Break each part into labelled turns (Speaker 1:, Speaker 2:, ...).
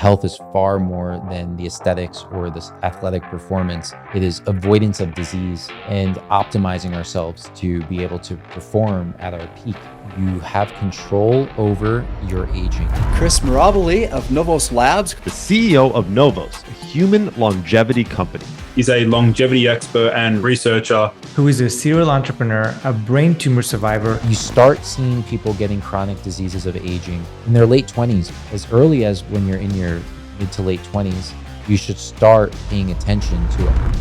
Speaker 1: Health is far more than the aesthetics or this athletic performance. It is avoidance of disease and optimizing ourselves to be able to perform at our peak. You have control over your aging.
Speaker 2: Chris Mirabile of NOVOS Labs,
Speaker 3: the CEO of NOVOS, a human longevity company.
Speaker 4: He's a longevity expert and researcher
Speaker 5: who is a serial entrepreneur, a brain tumor survivor.
Speaker 1: You start seeing people getting chronic diseases of aging in their late 20s. As early as when you're in your mid to late 20s, you should start paying attention to it.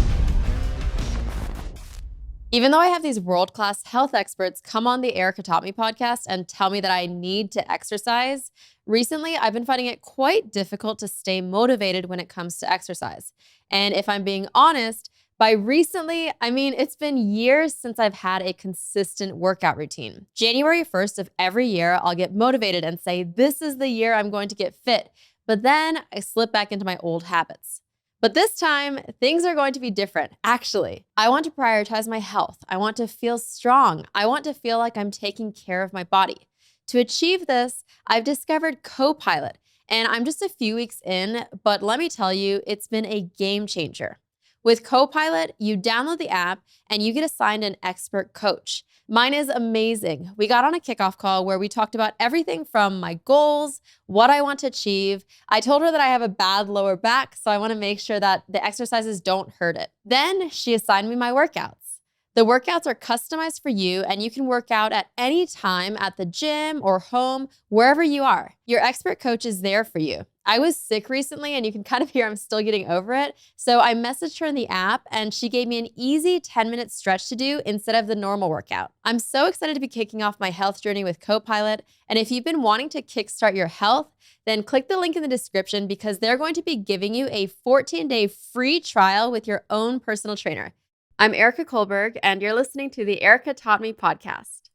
Speaker 6: Even though I have these world-class health experts come on the Erica Taught Me podcast and tell me that I need to exercise, recently I've been finding it quite difficult to stay motivated when it comes to exercise. And if I'm being honest, by recently, I mean, it's been years since I've had a consistent workout routine. January 1st of every year, I'll get motivated and say, this is the year I'm going to get fit. But then I slip back into my old habits. But this time, things are going to be different, actually. I want to prioritize my health. I want to feel strong. I want to feel like I'm taking care of my body. To achieve this, I've discovered Copilot, and I'm just a few weeks in, but let me tell you, it's been a game changer. With Copilot, you download the app and you get assigned an expert coach. Mine is amazing. We got on a kickoff call where we talked about everything from my goals, what I want to achieve. I told her that I have a bad lower back, so I want to make sure that the exercises don't hurt it. Then she assigned me my workouts. The workouts are customized for you, and you can work out at any time at the gym or home, wherever you are. Your expert coach is there for you. I was sick recently, and you can kind of hear I'm still getting over it. So I messaged her in the app, and she gave me an easy 10-minute stretch to do instead of the normal workout. I'm so excited to be kicking off my health journey with Copilot. And if you've been wanting to kickstart your health, then click the link in the description because they're going to be giving you a 14-day free trial with your own personal trainer. I'm Erica Kohlberg, and you're listening to the Erica Taught Me podcast.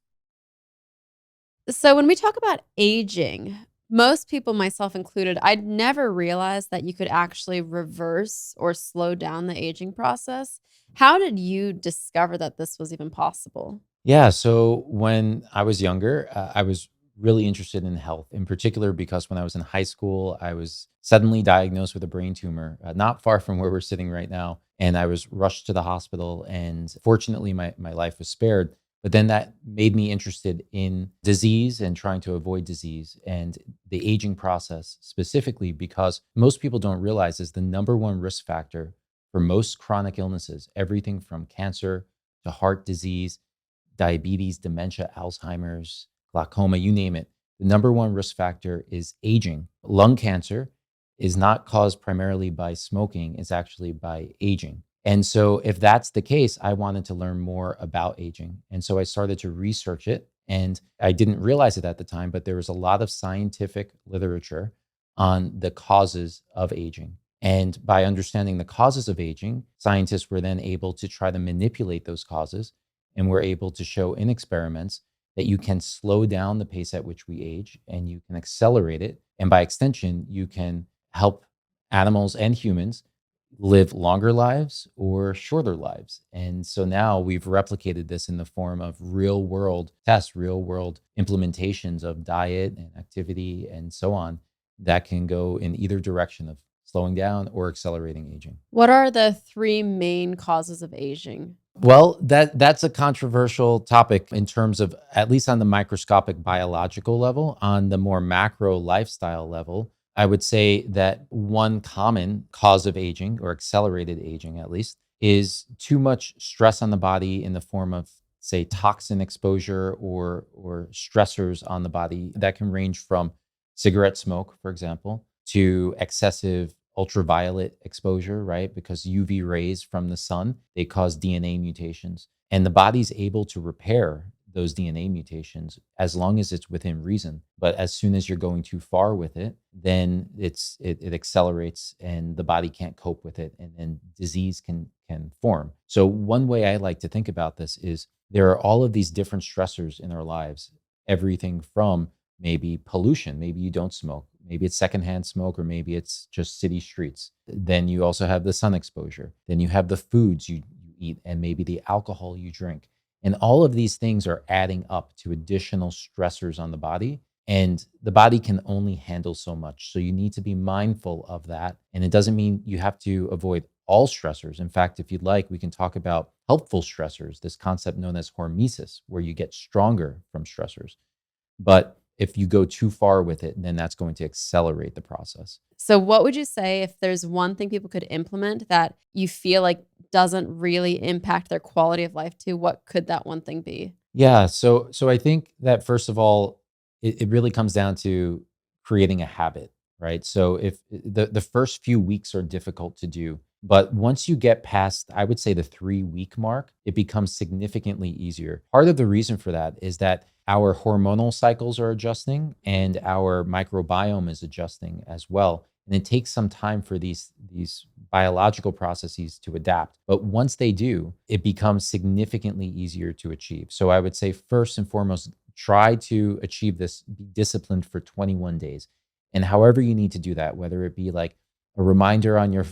Speaker 6: So when we talk about aging, most people, myself included, I'd never realized that you could actually reverse or slow down the aging process. How did you discover that this was even possible?
Speaker 1: Yeah, so when I was younger, I was really interested in health, in particular because when I was in high school, I was suddenly diagnosed with a brain tumor, not far from where we're sitting right now. And I was rushed to the hospital, and fortunately, my life was spared. But then that made me interested in disease and trying to avoid disease and the aging process specifically, because most people don't realize is the number one risk factor for most chronic illnesses, everything from cancer to heart disease, diabetes, dementia, Alzheimer's, glaucoma, you name it. The number one risk factor is aging. Lung cancer is not caused primarily by smoking, it's actually by aging. And so if that's the case, I wanted to learn more about aging. And so I started to research it. And I didn't realize it at the time, but there was a lot of scientific literature on the causes of aging. And by understanding the causes of aging, scientists were then able to try to manipulate those causes, and were able to show in experiments that you can slow down the pace at which we age and you can accelerate it. And by extension, you can help animals and humans live longer lives or shorter lives. And so now we've replicated this in the form of real world tests, real world implementations of diet and activity and so on that can go in either direction of slowing down or accelerating aging.
Speaker 6: What are the three main causes of aging?
Speaker 1: Well, that's a controversial topic in terms of, at least on the microscopic biological level. On the more macro lifestyle level, I would say that one common cause of aging, or accelerated aging at least, is too much stress on the body in the form of, say, toxin exposure or stressors on the body that can range from cigarette smoke, for example, to excessive ultraviolet exposure, right? Because UV rays from the sun, they cause DNA mutations. And the body's able to repair those DNA mutations as long as it's within reason. But as soon as you're going too far with it, then it accelerates and the body can't cope with it, and then disease can form. So one way I like to think about this is there are all of these different stressors in our lives, everything from maybe pollution, maybe you don't smoke, maybe it's secondhand smoke, or maybe it's just city streets. Then you also have the sun exposure. Then you have the foods you eat and maybe the alcohol you drink. And all of these things are adding up to additional stressors on the body And the body can only handle so much. So you need to be mindful of that. And it doesn't mean you have to avoid all stressors. In fact, if you'd like, we can talk about helpful stressors, this concept known as hormesis, where you get stronger from stressors. But if you go too far with it, then that's going to accelerate the process.
Speaker 6: So, what would you say if there's one thing people could implement that you feel like doesn't really impact their quality of life too? What could that one thing be?
Speaker 1: Yeah. So I think that first of all, it really comes down to creating a habit, right? So if the first few weeks are difficult to do, but once you get past, I would say the 3 week mark, it becomes significantly easier. Part of the reason for that is that our hormonal cycles are adjusting and our microbiome is adjusting as well. And it takes some time for these biological processes to adapt. But once they do, it becomes significantly easier to achieve. So I would say first and foremost, try to achieve this, be disciplined for 21 days. And however you need to do that, whether it be like a reminder on your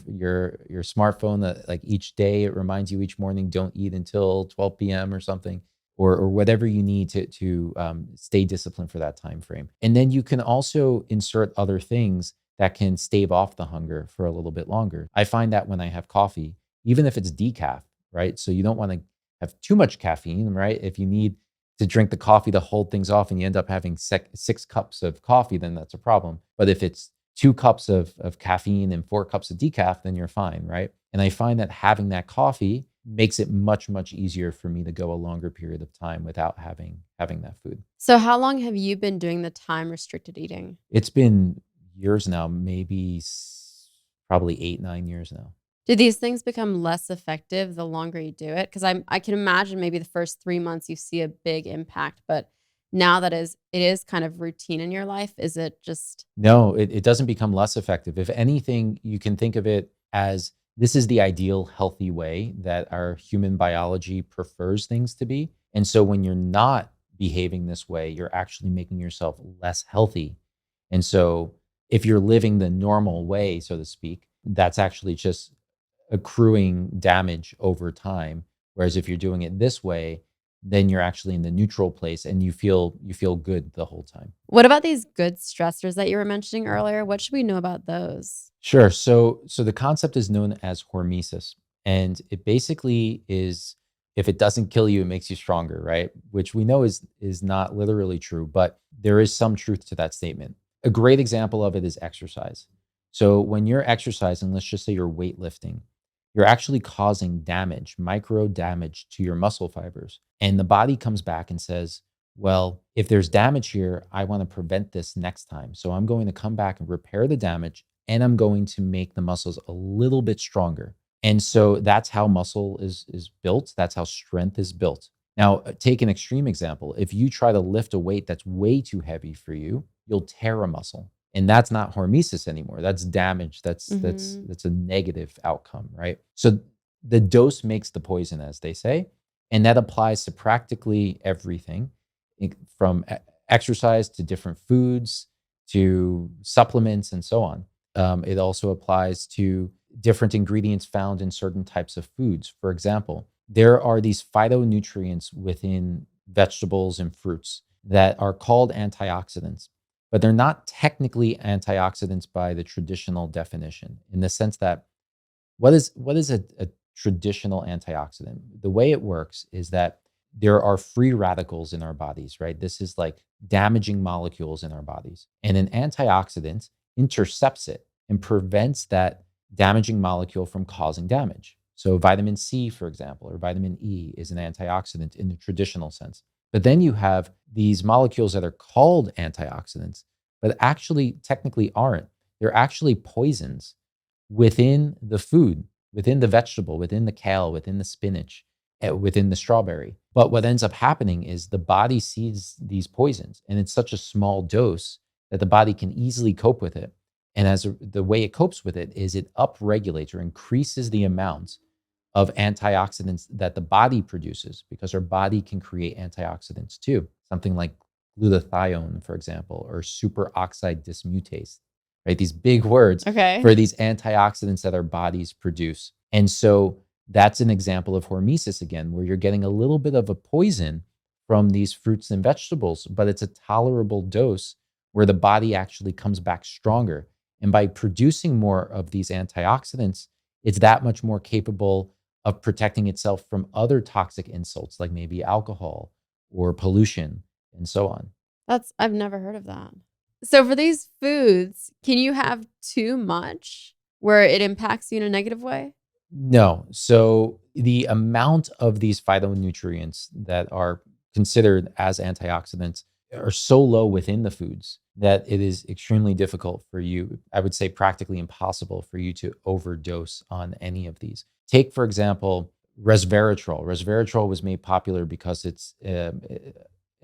Speaker 1: smartphone that like each day it reminds you each morning, don't eat until 12 p.m. or something, or whatever you need to stay disciplined for that time frame. And then you can also insert other things that can stave off the hunger for a little bit longer. I find that when I have coffee, even if it's decaf, right? So you don't want to have too much caffeine, right? If you need to drink the coffee to hold things off and you end up having 6 cups of coffee, then that's a problem. But if it's 2 cups of caffeine and 4 cups of decaf, then you're fine, right? And I find that having that coffee makes it much, much easier for me to go a longer period of time without having that food.
Speaker 6: So, how long have you been doing the time restricted eating?
Speaker 1: It's been years now, maybe probably 8, 9 years now.
Speaker 6: Do these things become less effective the longer you do it? Because I can imagine maybe the first 3 months you see a big impact, but now that it is kind of routine in your life, is it just
Speaker 1: No, it doesn't become less effective. If anything, you can think of it as this is the ideal healthy way that our human biology prefers things to be. And so when you're not behaving this way, you're actually making yourself less healthy. And so if you're living the normal way, so to speak, that's actually just accruing damage over time. Whereas if you're doing it this way, then you're actually in the neutral place and you feel good the whole time.
Speaker 6: what about these good stressors that you were mentioning earlier? What should we know about those?
Speaker 1: Sure. So the concept is known as hormesis, and it basically is if it doesn't kill you, it makes you stronger, right? Which we know is not literally true, but there is some truth to that statement. A great example of it is exercise. So when you're exercising, let's just say you're weightlifting, you're actually causing damage, micro damage to your muscle fibers. And the body comes back and says, well, if there's damage here, I want to prevent this next time. So I'm going to come back and repair the damage, and I'm going to make the muscles a little bit stronger. And so that's how muscle is built. That's how strength is built. Now, take an extreme example. If you try to lift a weight that's way too heavy for you, you'll tear a muscle. And that's not hormesis anymore. That's damage. That's a negative outcome, right? So the dose makes the poison, as they say, and that applies to practically everything, from exercise to different foods to supplements and so on. It also applies to different ingredients found in certain types of foods. For example, there are these phytonutrients within vegetables and fruits that are called antioxidants, but they're not technically antioxidants by the traditional definition, in the sense that what is a traditional antioxidant? The way it works is that there are free radicals in our bodies, right? This is like damaging molecules in our bodies. And an antioxidant intercepts it and prevents that damaging molecule from causing damage. So vitamin C, for example, or vitamin E is an antioxidant in the traditional sense. But then you have these molecules that are called antioxidants, but actually technically aren't. They're actually poisons within the food, within the vegetable, within the kale, within the spinach, within the strawberry. But what ends up happening is the body sees these poisons, and it's such a small dose that the body can easily cope with it. And the way it copes with it is it upregulates or increases the amount of antioxidants that the body produces, because our body can create antioxidants too. Something like glutathione, for example, or superoxide dismutase, right? These big words for these antioxidants that our bodies produce. And so that's an example of hormesis again, where you're getting a little bit of a poison from these fruits and vegetables, but it's a tolerable dose where the body actually comes back stronger. And by producing more of these antioxidants, it's that much more capable of protecting itself from other toxic insults, like maybe alcohol or pollution and so on.
Speaker 6: I've never heard of that. So for these foods, can you have too much where it impacts you in a negative way?
Speaker 1: No. So the amount of these phytonutrients that are considered as antioxidants are so low within the foods that it is extremely difficult for you, I would say practically impossible for you to overdose on any of these. Take, for example, resveratrol. Resveratrol was made popular because it's a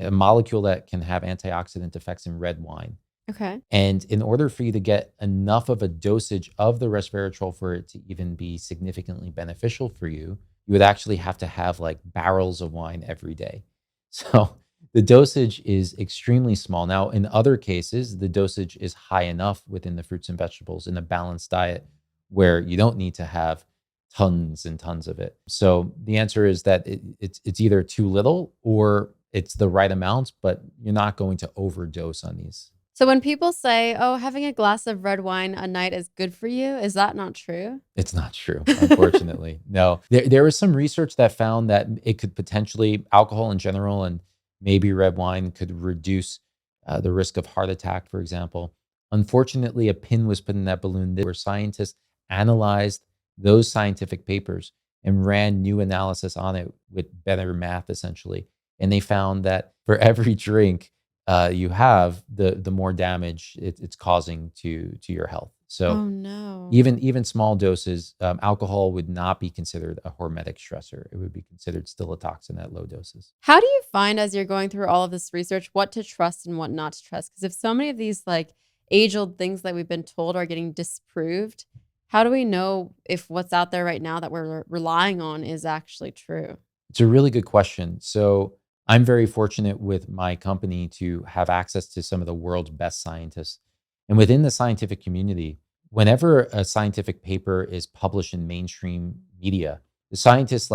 Speaker 1: molecule that can have antioxidant effects in red wine.
Speaker 6: Okay.
Speaker 1: And in order for you to get enough of a dosage of the resveratrol for it to even be significantly beneficial for you, you would actually have to have like barrels of wine every day. So the dosage is extremely small. Now, in other cases, the dosage is high enough within the fruits and vegetables in a balanced diet where you don't need to have tons and tons of it. So the answer is that it's either too little or it's the right amount, but you're not going to overdose on these.
Speaker 6: So when people say, "Oh, having a glass of red wine a night is good for you," is that not true?
Speaker 1: It's not true, unfortunately. No, there was some research that found that it could potentially, alcohol in general and maybe red wine could reduce the risk of heart attack, for example. Unfortunately, a pin was put in that balloon where scientists analyzed those scientific papers and ran new analysis on it with better math, essentially. And they found that for every drink you have, the more damage it's causing to your health. So
Speaker 6: Oh no.
Speaker 1: even small doses, alcohol would not be considered a hormetic stressor. It would be considered still a toxin at low doses.
Speaker 6: How do you find as you're going through all of this research what to trust and what not to trust? Because if so many of these like age-old things that we've been told are getting disproved, how do we know if what's out there right now that we're relying on is actually true?
Speaker 1: It's a really good question. So I'm very fortunate with my company to have access to some of the world's best scientists. And within the scientific community, whenever a scientific paper is published in mainstream media, the scientists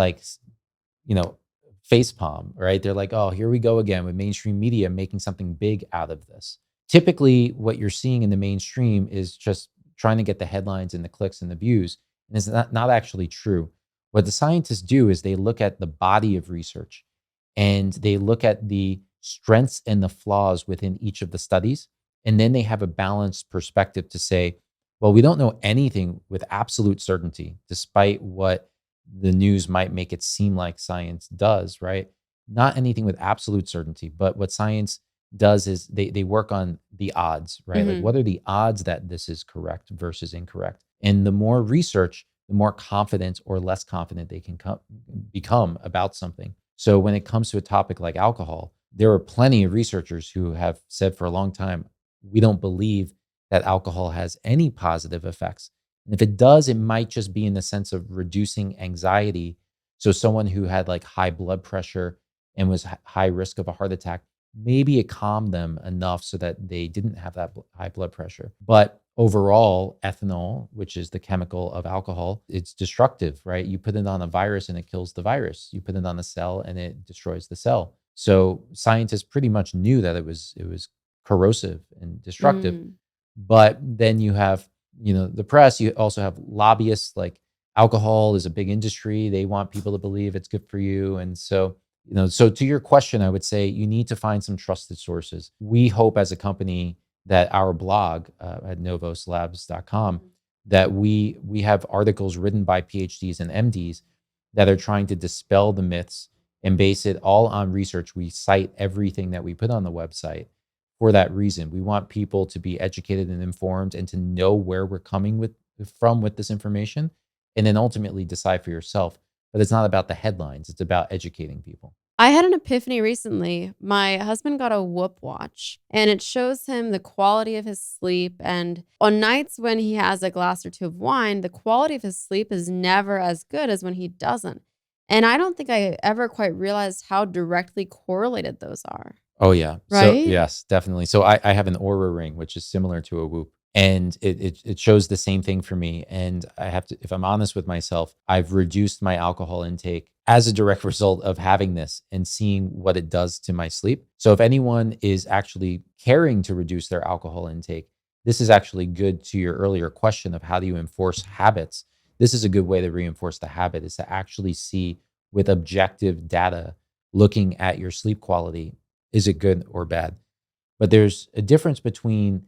Speaker 1: you know, facepalm, right? They're like, oh, here we go again with mainstream media making something big out of this. Typically, what you're seeing in the mainstream is just trying to get the headlines and the clicks and the views. And it's not actually true. What the scientists do is they look at the body of research and they look at the strengths and the flaws within each of the studies. And then they have a balanced perspective to say, well, we don't know anything with absolute certainty, despite what the news might make it seem like science does, right? Not anything with absolute certainty, but what science does is they work on the odds, right? Like,
Speaker 6: Mhm.
Speaker 1: what are the odds that this is correct versus incorrect? And the more research, the more confident or less confident they can become about something. So when it comes to a topic like alcohol, there are plenty of researchers who have said for a long time, we don't believe that alcohol has any positive effects. And if it does, it might just be in the sense of reducing anxiety. So someone who had like high blood pressure and was high risk of a heart attack, maybe it calmed them enough so that they didn't have that high blood pressure. But overall, ethanol, which is the chemical of alcohol, it's destructive, right? You put it on a virus and it kills the virus. You put it on a cell and it destroys the cell. So scientists pretty much knew that it was corrosive and destructive.
Speaker 6: Mm.
Speaker 1: But then you have, the press, you also have lobbyists. Like, alcohol is a big industry. They want people to believe it's good for you. And so, so to your question, I would say you need to find some trusted sources. We hope as a company that our blog at novoslabs.com, that we have articles written by PhDs and MDs that are trying to dispel the myths and base it all on research. We cite everything that we put on the website for that reason. We want people to be educated and informed and to know where we're coming from with this information, and then ultimately decide for yourself. But it's not about the headlines. It's about educating people.
Speaker 6: I had an epiphany recently. My husband got a Whoop watch and it shows him the quality of his sleep. And on nights when he has a glass or two of wine, the quality of his sleep is never as good as when he doesn't. And I don't think I ever quite realized how directly correlated those are.
Speaker 1: Oh, yeah. So,
Speaker 6: Right?
Speaker 1: yes, definitely. So I have an Aura ring, which is similar to a Whoop. And it shows the same thing for me. And I have to, if I'm honest with myself, I've reduced my alcohol intake as a direct result of having this and seeing what it does to my sleep. So if anyone is actually caring to reduce their alcohol intake, this is actually good to your earlier question of how do you enforce habits. This is a good way to reinforce the habit, is to actually see with objective data, looking at your sleep quality, is it good or bad? But there's a difference between,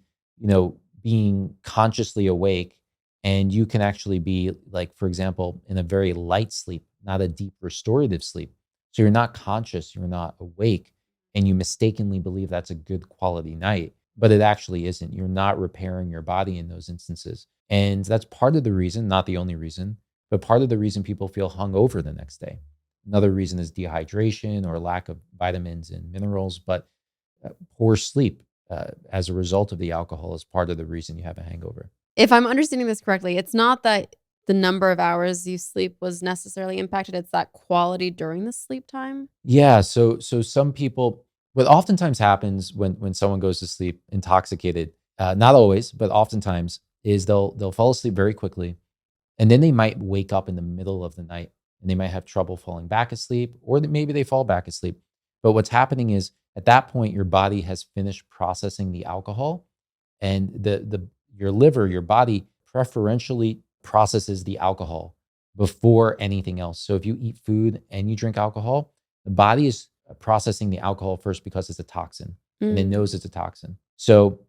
Speaker 1: being consciously awake, and you can actually be, like, for example, in a very light sleep, not a deep restorative sleep. So you're not conscious, you're not awake, and you mistakenly believe that's a good quality night, but it actually isn't. You're not repairing your body in those instances. And that's part of the reason, not the only reason, but part of the reason people feel hungover the next day. Another reason is dehydration or lack of vitamins and minerals, but poor sleep as a result of the alcohol is part of the reason you have a hangover.
Speaker 6: If I'm understanding this correctly, it's not that the number of hours you sleep was necessarily impacted, it's that quality during the sleep time?
Speaker 1: Yeah, so some people, what oftentimes happens when someone goes to sleep intoxicated, not always, but oftentimes, is they'll fall asleep very quickly, and then they might wake up in the middle of the night, and they might have trouble falling back asleep, or that maybe they fall back asleep. But what's happening is, at that point, your body has finished processing the alcohol, and the your liver, your body preferentially processes the alcohol before anything else. So if you eat food and you drink alcohol, the body is processing the alcohol first because it's a toxin, and it
Speaker 6: Mm.
Speaker 1: knows it's a toxin. So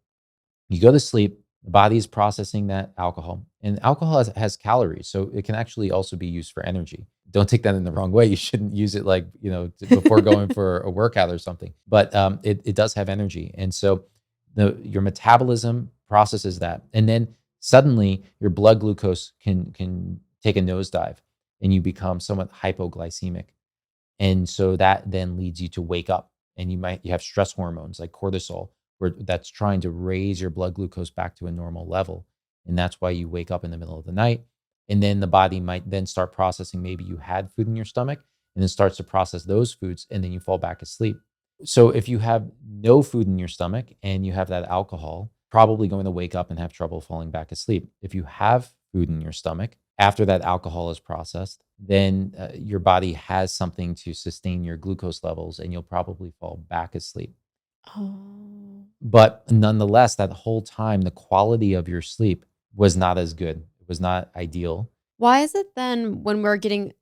Speaker 1: you go to sleep, the body is processing that alcohol, and alcohol has calories, so it can actually also be used for energy. Don't take that in the wrong way. You shouldn't use it like, before going for a workout or something, but it does have energy. And so your metabolism processes that. And then suddenly your blood glucose can take a nosedive, and you become somewhat hypoglycemic. And so that then leads you to wake up, and you have stress hormones like cortisol, where that's trying to raise your blood glucose back to a normal level. And that's why you wake up in the middle of the night. And then the body might then start processing, maybe you had food in your stomach, and then starts to process those foods, and then you fall back asleep. So if you have no food in your stomach and you have that alcohol, probably going to wake up and have trouble falling back asleep. If you have food in your stomach, after that alcohol is processed, then your body has something to sustain your glucose levels, and you'll probably fall back asleep.
Speaker 6: Oh.
Speaker 1: But nonetheless, that whole time, the quality of your sleep was not as good. It was not ideal.
Speaker 6: Why is it then when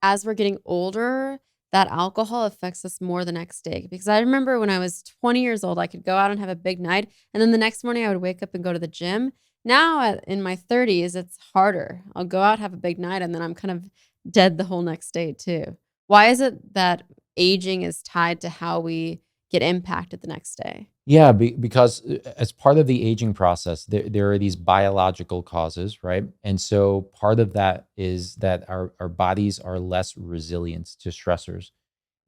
Speaker 6: as we're getting older, that alcohol affects us more the next day? Because I remember when I was 20 years old, I could go out and have a big night, and then the next morning I would wake up and go to the gym. Now in my 30s, it's harder. I'll go out, have a big night, and then I'm kind of dead the whole next day too. Why is it that aging is tied to how we get impacted the next day?
Speaker 1: Yeah, because as part of the aging process, there are these biological causes, right? And so part of that is that our bodies are less resilient to stressors.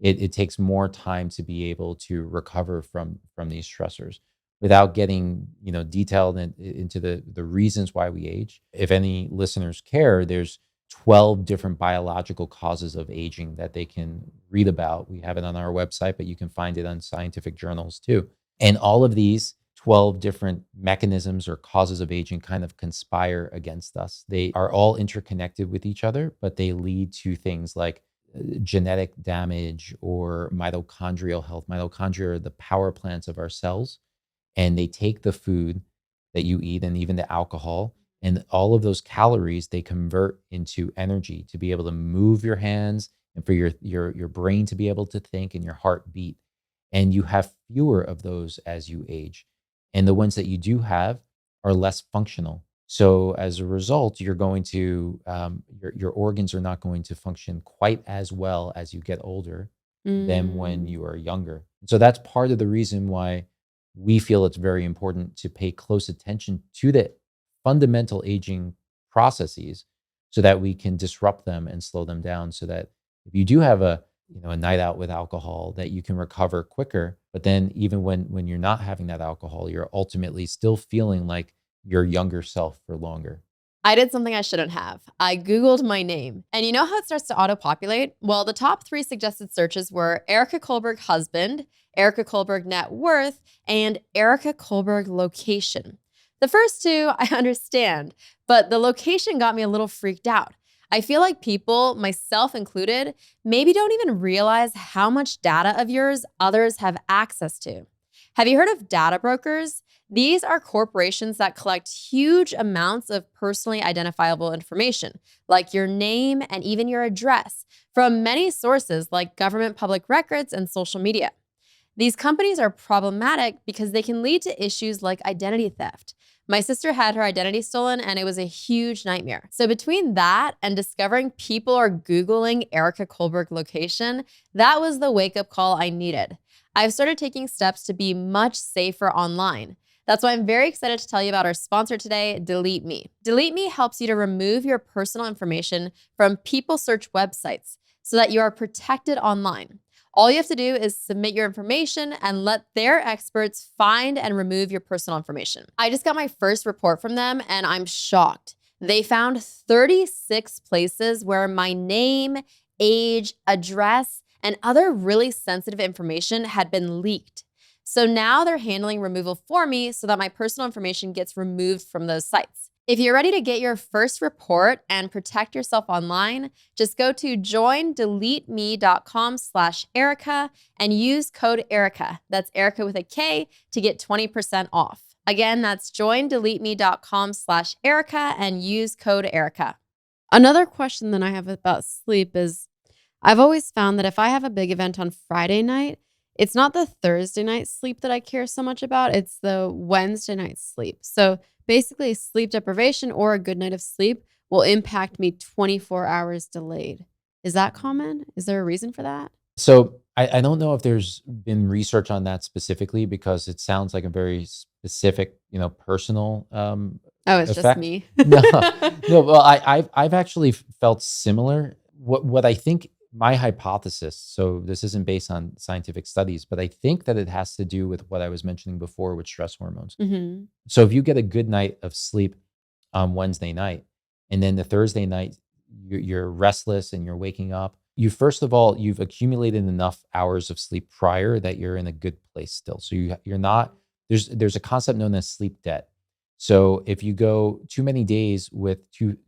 Speaker 1: It takes more time to be able to recover from these stressors. Without getting detailed into the reasons why we age. If any listeners care, there's 12 different biological causes of aging that they can read about. We have it on our website, but you can find it on scientific journals too. And all of these 12 different mechanisms or causes of aging kind of conspire against us. They are all interconnected with each other, but they lead to things like genetic damage or mitochondrial health. Mitochondria are the power plants of our cells, and they take the food that you eat and even the alcohol, and all of those calories they convert into energy to be able to move your hands, and for your brain to be able to think, and your heart beat. And you have fewer of those as you age, and the ones that you do have are less functional. So as a result, you're going to your organs are not going to function quite as well as you get older than when
Speaker 6: Mm.
Speaker 1: you are younger. So that's part of the reason why we feel it's very important to pay close attention to the fundamental aging processes, so that we can disrupt them and slow them down, so that if you do have a night out with alcohol, that you can recover quicker. But then even when you're not having that alcohol, you're ultimately still feeling like your younger self for longer.
Speaker 6: I did something I shouldn't have. I Googled my name. And you know how it starts to auto-populate? Well, the top 3 suggested searches were Erica Kohlberg husband, Erica Kohlberg net worth, and Erica Kohlberg location. The first two, I understand, but the location got me a little freaked out. I feel like people, myself included, maybe don't even realize how much data of yours others have access to. Have you heard of data brokers? These are corporations that collect huge amounts of personally identifiable information, like your name and even your address, from many sources like government public records and social media. These companies are problematic because they can lead to issues like identity theft. My sister had her identity stolen and it was a huge nightmare. So between that and discovering people are Googling Erica Kolberg location, that was the wake-up call I needed. I've started taking steps to be much safer online. That's why I'm very excited to tell you about our sponsor today, Delete Me. Delete Me helps you to remove your personal information from people search websites so that you are protected online. All you have to do is submit your information and let their experts find and remove your personal information. I just got my first report from them and I'm shocked. They found 36 places where my name, age, address, and other really sensitive information had been leaked. So now they're handling removal for me so that my personal information gets removed from those sites. If you're ready to get your first report and protect yourself online, just go to joindeleteme.com/Erica and use code Erica. That's Erica with a K to get 20% off. Again, that's joindeleteme.com/Erica and use code Erica. Another question that I have about sleep is I've always found that if I have a big event on Friday night, it's not the Thursday night sleep that I care so much about. It's the Wednesday night sleep. So basically, sleep deprivation or a good night of sleep will impact me 24 hours delayed. Is that common? Is there a reason for that?
Speaker 1: So I don't know if there's been research on that specifically because it sounds like a very specific, personal
Speaker 6: Oh, it's just
Speaker 1: effect.
Speaker 6: me.
Speaker 1: No, no. Well, I've actually felt similar. What I think my hypothesis. So this isn't based on scientific studies, but I think that it has to do with what I was mentioning before with stress hormones.
Speaker 6: Mhm.
Speaker 1: So if you get a good night of sleep on Wednesday night, and then the Thursday night you're restless and you're waking up, first of all you've accumulated enough hours of sleep prior that you're in a good place still. So you're not there's a concept known as sleep debt. So if you go too many days with too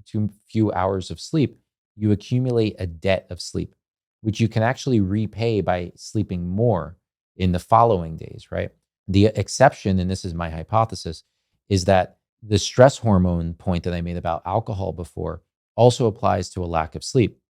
Speaker 1: few hours of sleep, you accumulate a debt of sleep, which you can actually repay by sleeping more in the following days, right? The exception, and this is my hypothesis, is that the stress hormone point that I made about alcohol before also applies to a lack of sleep.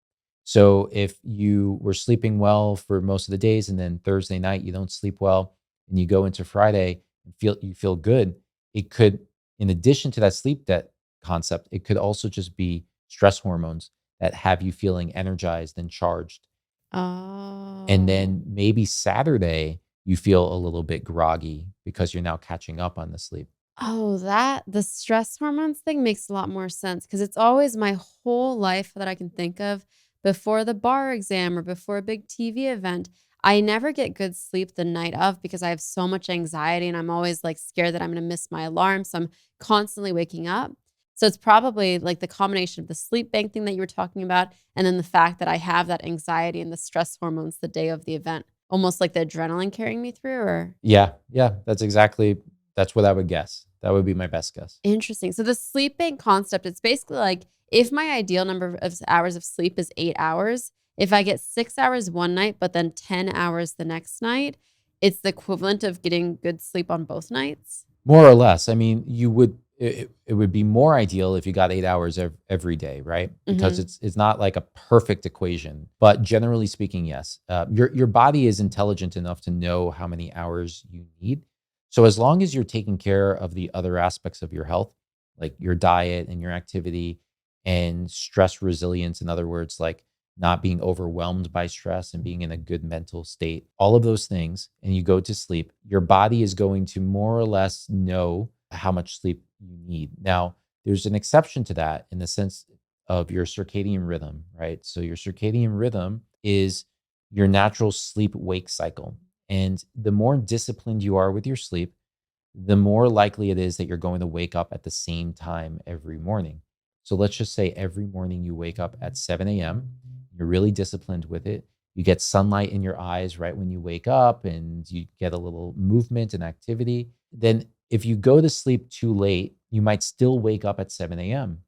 Speaker 1: So if you were sleeping well for most of the days and then Thursday night you don't sleep well and you go into Friday and you feel good, it could, in addition to that sleep debt concept, it could also just be stress hormones that have you feeling energized and charged. And
Speaker 6: Oh.
Speaker 1: then maybe Saturday, you feel a little bit groggy because you're now catching up on the sleep.
Speaker 6: Oh, the stress hormones thing makes a lot more sense because it's always my whole life that I can think of before the bar exam or before a big TV event. I never get good sleep the night of because I have so much anxiety and I'm always like scared that I'm going to miss my alarm. So I'm constantly waking up. So it's probably like the combination of the sleep bank thing that you were talking about and then the fact that I have that anxiety and the stress hormones the day of the event, almost like the adrenaline carrying me through or
Speaker 1: Yeah, yeah, that's what I would guess. That would be my best guess.
Speaker 6: interesting. So the sleep bank concept, it's basically like if my ideal number of hours of sleep is 8 hours, if I get 6 hours one night, but then 10 hours the next night, it's the equivalent of getting good sleep on both nights.
Speaker 1: More or less. I mean, it would be more ideal if you got 8 hours every day, right? Because
Speaker 6: Hmm.
Speaker 1: it's not like a perfect equation, but generally speaking, yes. Your body is intelligent enough to know how many hours you need. So as long as you're taking care of the other aspects of your health, like your diet and your activity and stress resilience, in other words, like not being overwhelmed by stress and being in a good mental state, all of those things, and you go to sleep, your body is going to more or less know how much sleep you need. Now, there's an exception to that in the sense of your circadian rhythm, right? So your circadian rhythm is your natural sleep wake cycle. And the more disciplined you are with your sleep, the more likely it is that you're going to wake up at the same time every morning. So let's just say every morning you wake up at 7 a.m., you're really disciplined with it. You get sunlight in your eyes right when you wake up and you get a little movement and activity. Then if you go to sleep too late, you might still wake up at 7 a.m.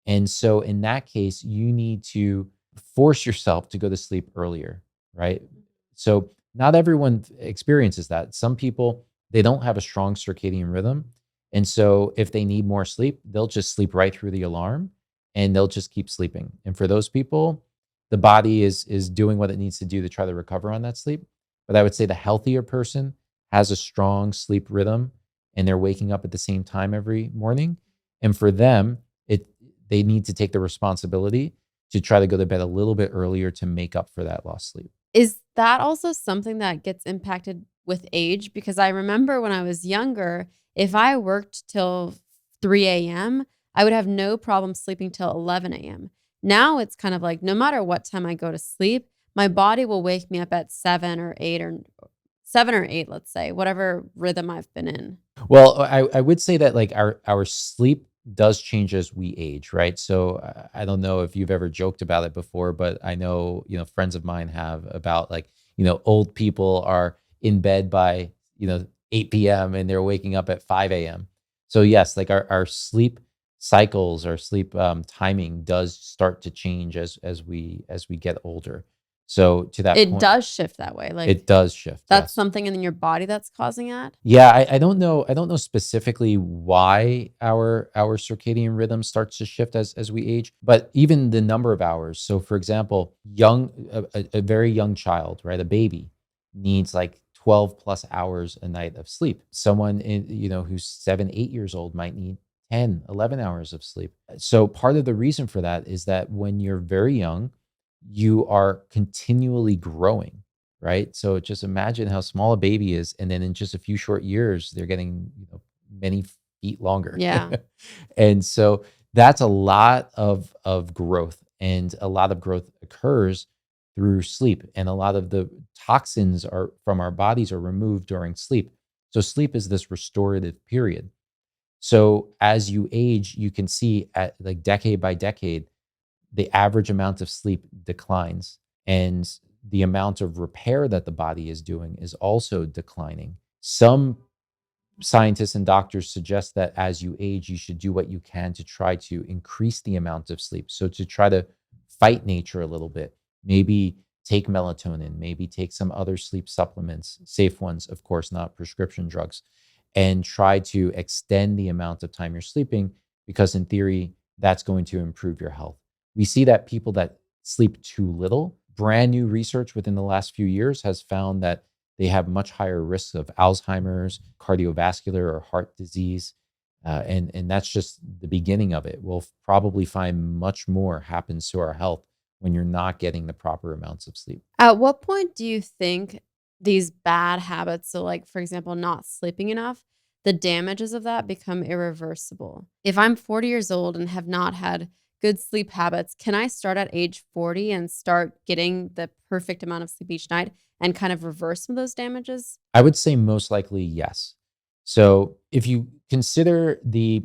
Speaker 1: And so in that case, you need to force yourself to go to sleep earlier, right? So not everyone experiences that. Some people, they don't have a strong circadian rhythm. And so if they need more sleep, they'll just sleep right through the alarm and they'll just keep sleeping. And for those people, the body is doing what it needs to do to try to recover on that sleep. But I would say the healthier person has a strong sleep rhythm and they're waking up at the same time every morning. And for them, they need to take the responsibility to try to go to bed a little bit earlier to make up for that lost sleep.
Speaker 6: Is that also something that gets impacted with age? Because I remember when I was younger, if I worked till 3 a.m., I would have no problem sleeping till 11 a.m. Now it's kind of like no matter what time I go to sleep, my body will wake me up at 7 or 8, let's say, whatever rhythm I've been in.
Speaker 1: Well, I would say that like our sleep does change as we age, right? So I don't know if you've ever joked about it before, but I know, friends of mine have about like, old people are in bed by, 8 p.m. and they're waking up at 5 a.m. So yes, like our sleep cycles, our sleep timing does start to change as we get older. So to that
Speaker 6: It
Speaker 1: point,
Speaker 6: does shift that way. Like
Speaker 1: it does shift.
Speaker 6: that's
Speaker 1: Yes.
Speaker 6: something in your body that's causing that.
Speaker 1: Yeah, I don't know. I don't know specifically why our circadian rhythm starts to shift as we age, but even the number of hours. So, for example, a very young child, right, a baby, needs like 12 plus hours a night of sleep. Someone who's 7, 8 years old might need 10, 11 hours of sleep. So, part of the reason for that is that when you're very young, you are continually growing, right? So just imagine how small a baby is, and then in just a few short years, they're getting many feet longer.
Speaker 6: Yeah.
Speaker 1: And so that's a lot of growth, and a lot of growth occurs through sleep, and a lot of the toxins are from our bodies are removed during sleep. So sleep is this restorative period. So as you age, you can see at like decade by decade, the average amount of sleep declines, and the amount of repair that the body is doing is also declining. Some scientists and doctors suggest that as you age, you should do what you can to try to increase the amount of sleep. So to try to fight nature a little bit, maybe take melatonin, maybe take some other sleep supplements, safe ones, of course, not prescription drugs, and try to extend the amount of time you're sleeping, because in theory, that's going to improve your health. We see that people that sleep too little, brand new research within the last few years has found that they have much higher risks of Alzheimer's, cardiovascular, or heart disease. And that's just the beginning of it. We'll probably find much more happens to our health when you're not getting the proper amounts of sleep.
Speaker 6: At what point do you think these bad habits, so like for example, not sleeping enough, the damages of that become irreversible? If I'm 40 years old and have not had good sleep habits, can I start at age 40 and start getting the perfect amount of sleep each night and kind of reverse some of those damages?
Speaker 1: I would say most likely yes. So if you consider the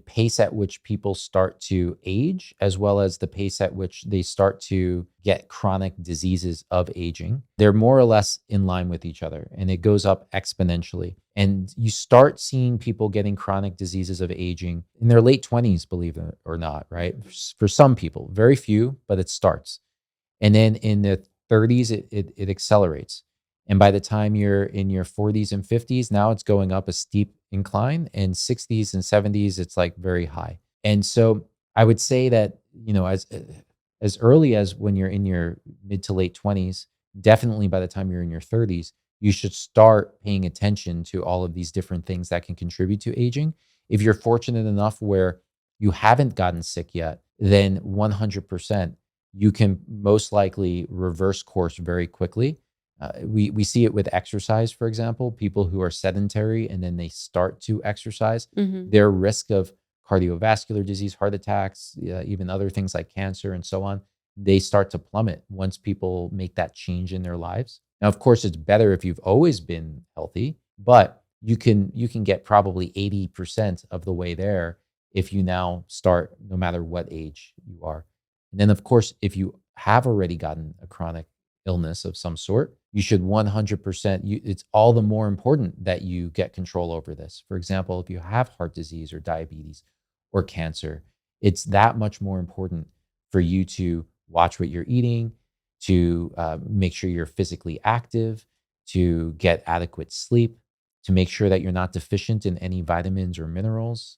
Speaker 1: pace at which people start to age, as well as the pace at which they start to get chronic diseases of aging, they're more or less in line with each other, and it goes up exponentially. And you start seeing people getting chronic diseases of aging in their late 20s, believe it or not, right? For some people, very few, but it starts. And then in the 30s, it accelerates. And by the time you're in your 40s and 50s, now it's going up a steep incline, and 60s and 70s, it's like very high. And so I would say that, as early as when you're in your mid to late 20s, definitely by the time you're in your 30s, you should start paying attention to all of these different things that can contribute to aging. If you're fortunate enough where you haven't gotten sick yet, then 100% you can most likely reverse course very quickly. We see it with exercise, for example. People who are sedentary and then they start to exercise,
Speaker 6: Hmm.
Speaker 1: their risk of cardiovascular disease, heart attacks, even other things like cancer and so on, they start to plummet once people make that change in their lives. Now, of course, it's better if you've always been healthy, but you can get probably 80% of the way there if you now start, no matter what age you are. And then, of course, if you have already gotten a chronic illness of some sort, you should 100%, it's all the more important that you get control over this. For example, if you have heart disease or diabetes or cancer, it's that much more important for you to watch what you're eating, to make sure you're physically active, to get adequate sleep, to make sure that you're not deficient in any vitamins or minerals.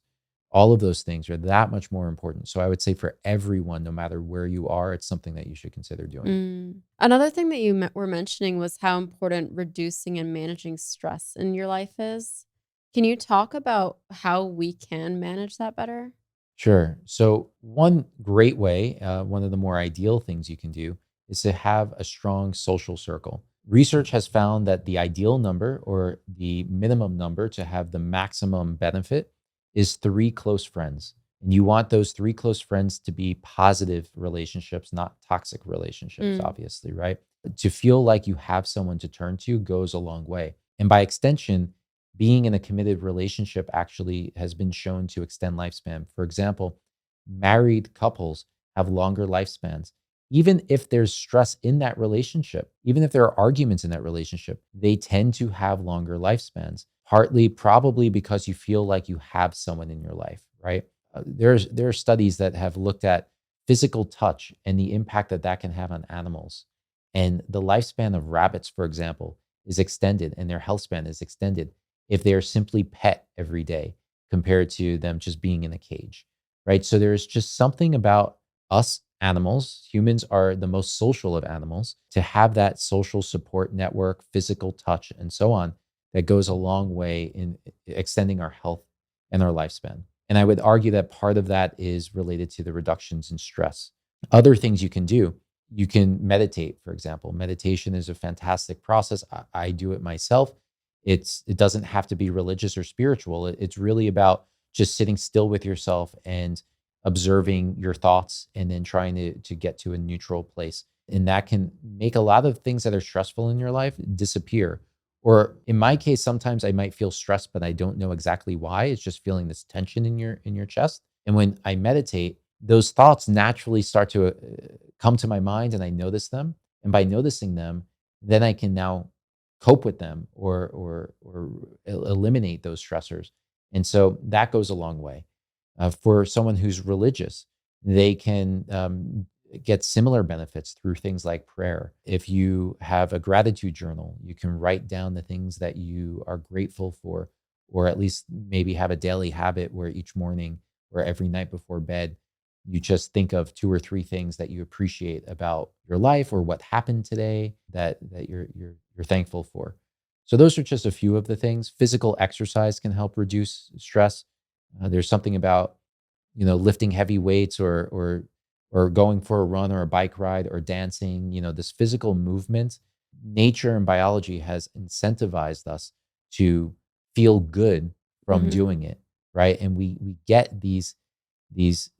Speaker 1: All of those things are that much more important. So I would say for everyone, no matter where you are, it's something that you should consider doing.
Speaker 6: Another thing that you were mentioning was how important reducing and managing stress in your life is. Can you talk about how we can manage that better?
Speaker 1: Sure. So one great way, one of the more ideal things you can do is to have a strong social circle. Research has found that the ideal number or the minimum number to have the maximum benefit is three close friends. And you want those three close friends to be positive relationships, not toxic relationships,
Speaker 6: Mm.
Speaker 1: obviously, right? To feel like you have someone to turn to goes a long way. And by extension, being in a committed relationship actually has been shown to extend lifespan. For example, married couples have longer lifespans. Even if there's stress in that relationship, even if there are arguments in that relationship, they tend to have longer lifespans, partly probably because you feel like you have someone in your life, right? There are studies that have looked at physical touch and the impact that that can have on animals. And the lifespan of rabbits, for example, is extended and their health span is extended if they are simply pet every day compared to them just being in a cage, right? So there's just something about us animals, humans are the most social of animals, to have that social support network, physical touch, and so on, that goes a long way in extending our health and our lifespan. And I would argue that part of that is related to the reductions in stress. Other things you can do, you can meditate, for example. Meditation is a fantastic process. I do it myself. It doesn't have to be religious or spiritual. It's really about just sitting still with yourself and observing your thoughts and then trying to get to a neutral place. And that can make a lot of things that are stressful in your life disappear. Or in my case, sometimes I might feel stressed, but I don't know exactly why. It's just feeling this tension in your chest. And when I meditate, those thoughts naturally start to come to my mind and I notice them. And by noticing them, then I can now cope with them or eliminate those stressors. And so that goes a long way. For someone who's religious, they can get similar benefits through things like prayer. If you have a gratitude journal, you can write down the things that you are grateful for, or at least maybe have a daily habit where each morning or every night before bed, you just think of two or three things that you appreciate about your life or what happened today that you're thankful for. So those are just a few of the things. Physical exercise can help reduce stress. There's something about lifting heavy weights or going for a run or a bike ride or dancing. This physical movement. Nature and biology has incentivized us to feel good from
Speaker 6: Mhm.
Speaker 1: doing it, right? And we get these these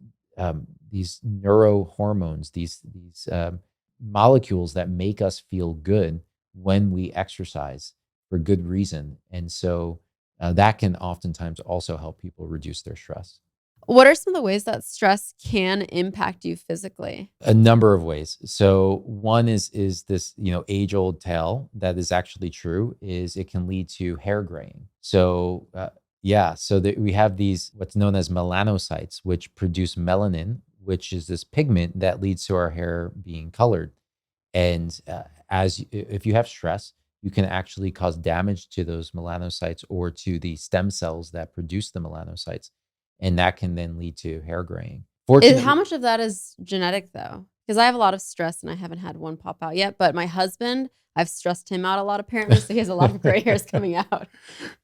Speaker 1: neurohormones, these molecules that make us feel good when we exercise for good reason. And so that can oftentimes also help people reduce their stress.
Speaker 6: What are some of the ways that stress can impact you physically?
Speaker 1: A number of ways. So one is this, age old tale that is actually true is it can lead to hair graying. So yeah, so that we have these what's known as melanocytes, which produce melanin, which is this pigment that leads to our hair being colored. And if you have stress, you can actually cause damage to those melanocytes or to the stem cells that produce the melanocytes, and that can then lead to hair graying.
Speaker 6: How
Speaker 1: Fortunately,
Speaker 6: much of that is genetic though? Because I have a lot of stress and I haven't had one pop out yet, but my husband, I've stressed him out a lot apparently, so he has a lot of gray hairs coming out.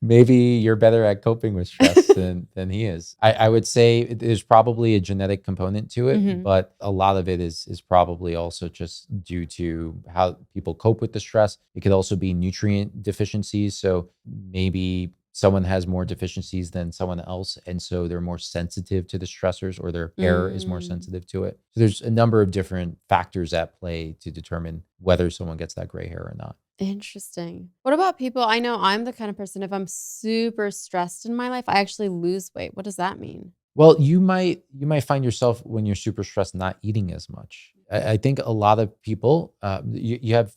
Speaker 1: maybe you're better at coping with stress than he is. I would say there's probably a genetic component to it,
Speaker 6: Mhm.
Speaker 1: but a lot of it is probably also just due to how people cope with the stress. It could also be nutrient deficiencies. So maybe someone has more deficiencies than someone else, and so they're more sensitive to the stressors, or their hair is more
Speaker 6: Mm.
Speaker 1: sensitive to it. So there's a number of different factors at play to determine whether someone gets that gray hair or not.
Speaker 6: Interesting. What about people I know I'm the kind of person, if I'm super stressed in my life, I actually lose weight. What does that mean?
Speaker 1: Well, you might find yourself when you're super stressed not eating as much. I think a lot of people, you have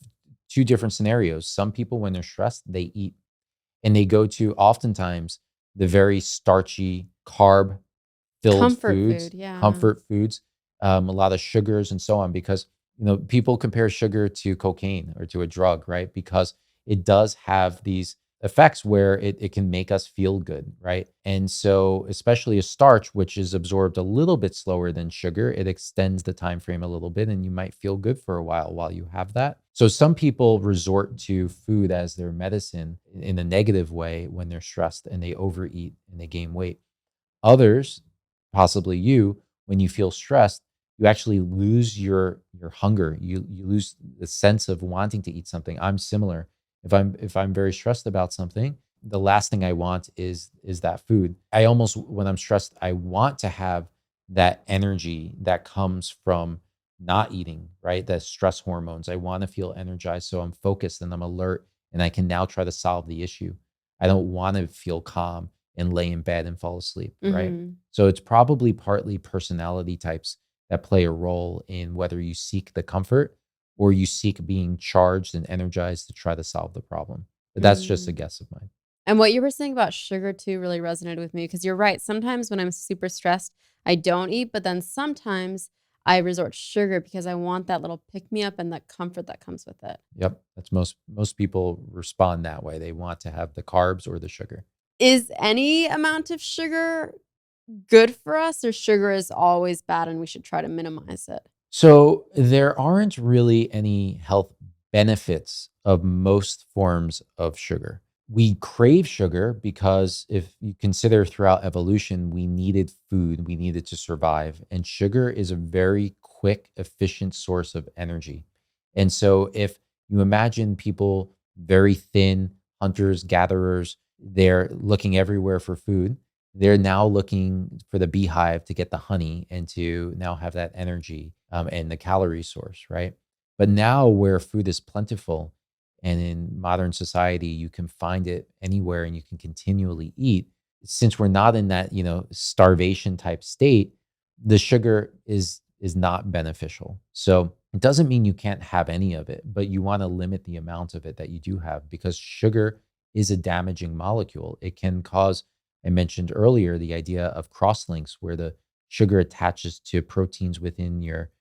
Speaker 1: two different scenarios. Some people, when they're stressed, they eat and they go to oftentimes the very starchy, carb filled
Speaker 6: Comfort
Speaker 1: foods,
Speaker 6: food, yeah.
Speaker 1: comfort foods, a lot of sugars and so on, because people compare sugar to cocaine or to a drug, right? Because it does have these effects where it can make us feel good, right? And so, especially a starch, which is absorbed a little bit slower than sugar, it extends the time frame a little bit, and you might feel good for a while you have that. So some people resort to food as their medicine in a negative way when they're stressed, and they overeat and they gain weight. Others, possibly you, when you feel stressed, you actually lose your hunger. You lose the sense of wanting to eat something. I'm similar. If I'm very stressed about something, the last thing I want is that food. I almost, when I'm stressed, I want to have that energy that comes from not eating, right? The stress hormones. I want to feel energized, so I'm focused and I'm alert, and I can now try to solve the issue. I don't want to feel calm and lay in bed and fall asleep, right?
Speaker 6: Mhm.
Speaker 1: So it's probably partly personality types that play a role in whether you seek the comfort or you seek being charged and energized to try to solve the problem. But that's just a
Speaker 6: Mm.
Speaker 1: guess of mine.
Speaker 6: And what you were saying about sugar too really resonated with me because you're right. Sometimes when I'm super stressed, I don't eat, but then sometimes I resort to sugar because I want that little pick me up and that comfort that comes with it.
Speaker 1: Yep, that's most people respond that way. They want to have the carbs or the sugar.
Speaker 6: Is any amount of sugar good for us, or sugar is always bad and we should try to minimize it?
Speaker 1: So there aren't really any health benefits of most forms of sugar. We crave sugar because if you consider throughout evolution, we needed food, we needed to survive. And sugar is a very quick, efficient source of energy. And so if you imagine people very thin, hunters, gatherers, they're looking everywhere for food. They're now looking for the beehive to get the honey and to now have that energy and the calorie source, right? But now, where food is plentiful and in modern society, you can find it anywhere and you can continually eat. Since we're not in that, starvation type state, the sugar is not beneficial. So it doesn't mean you can't have any of it, but you want to limit the amount of it that you do have because sugar is a damaging molecule. It can cause, I mentioned earlier, the idea of crosslinks where the sugar attaches to proteins within your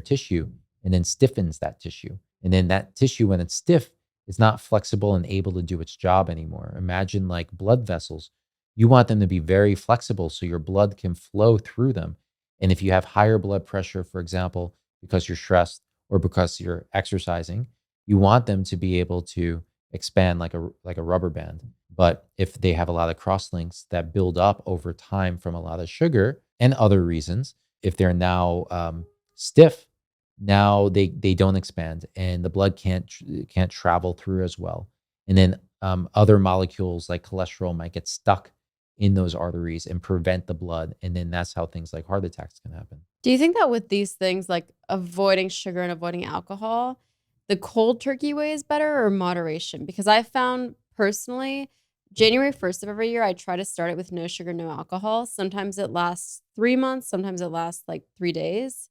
Speaker 1: tissue and then stiffens that tissue. And then that tissue, when it's stiff, is not flexible and able to do its job anymore. Imagine like blood vessels. You want them to be very flexible so your blood can flow through them. And if you have higher blood pressure, for example, because you're stressed or because you're exercising, you want them to be able to expand like a rubber band. But if they have a lot of crosslinks that build up over time from a lot of sugar and other reasons, if they're now stiff, now they don't expand and the blood can't travel through as well. And then other molecules like cholesterol might get stuck in those arteries and prevent the blood. And then that's how things like heart attacks can happen.
Speaker 6: Do you think that with these things, like avoiding sugar and avoiding alcohol, the cold turkey way is better or moderation? Because I found personally, January 1st of every year, I try to start it with no sugar, no alcohol. Sometimes it lasts 3 months, sometimes it lasts like 3 days.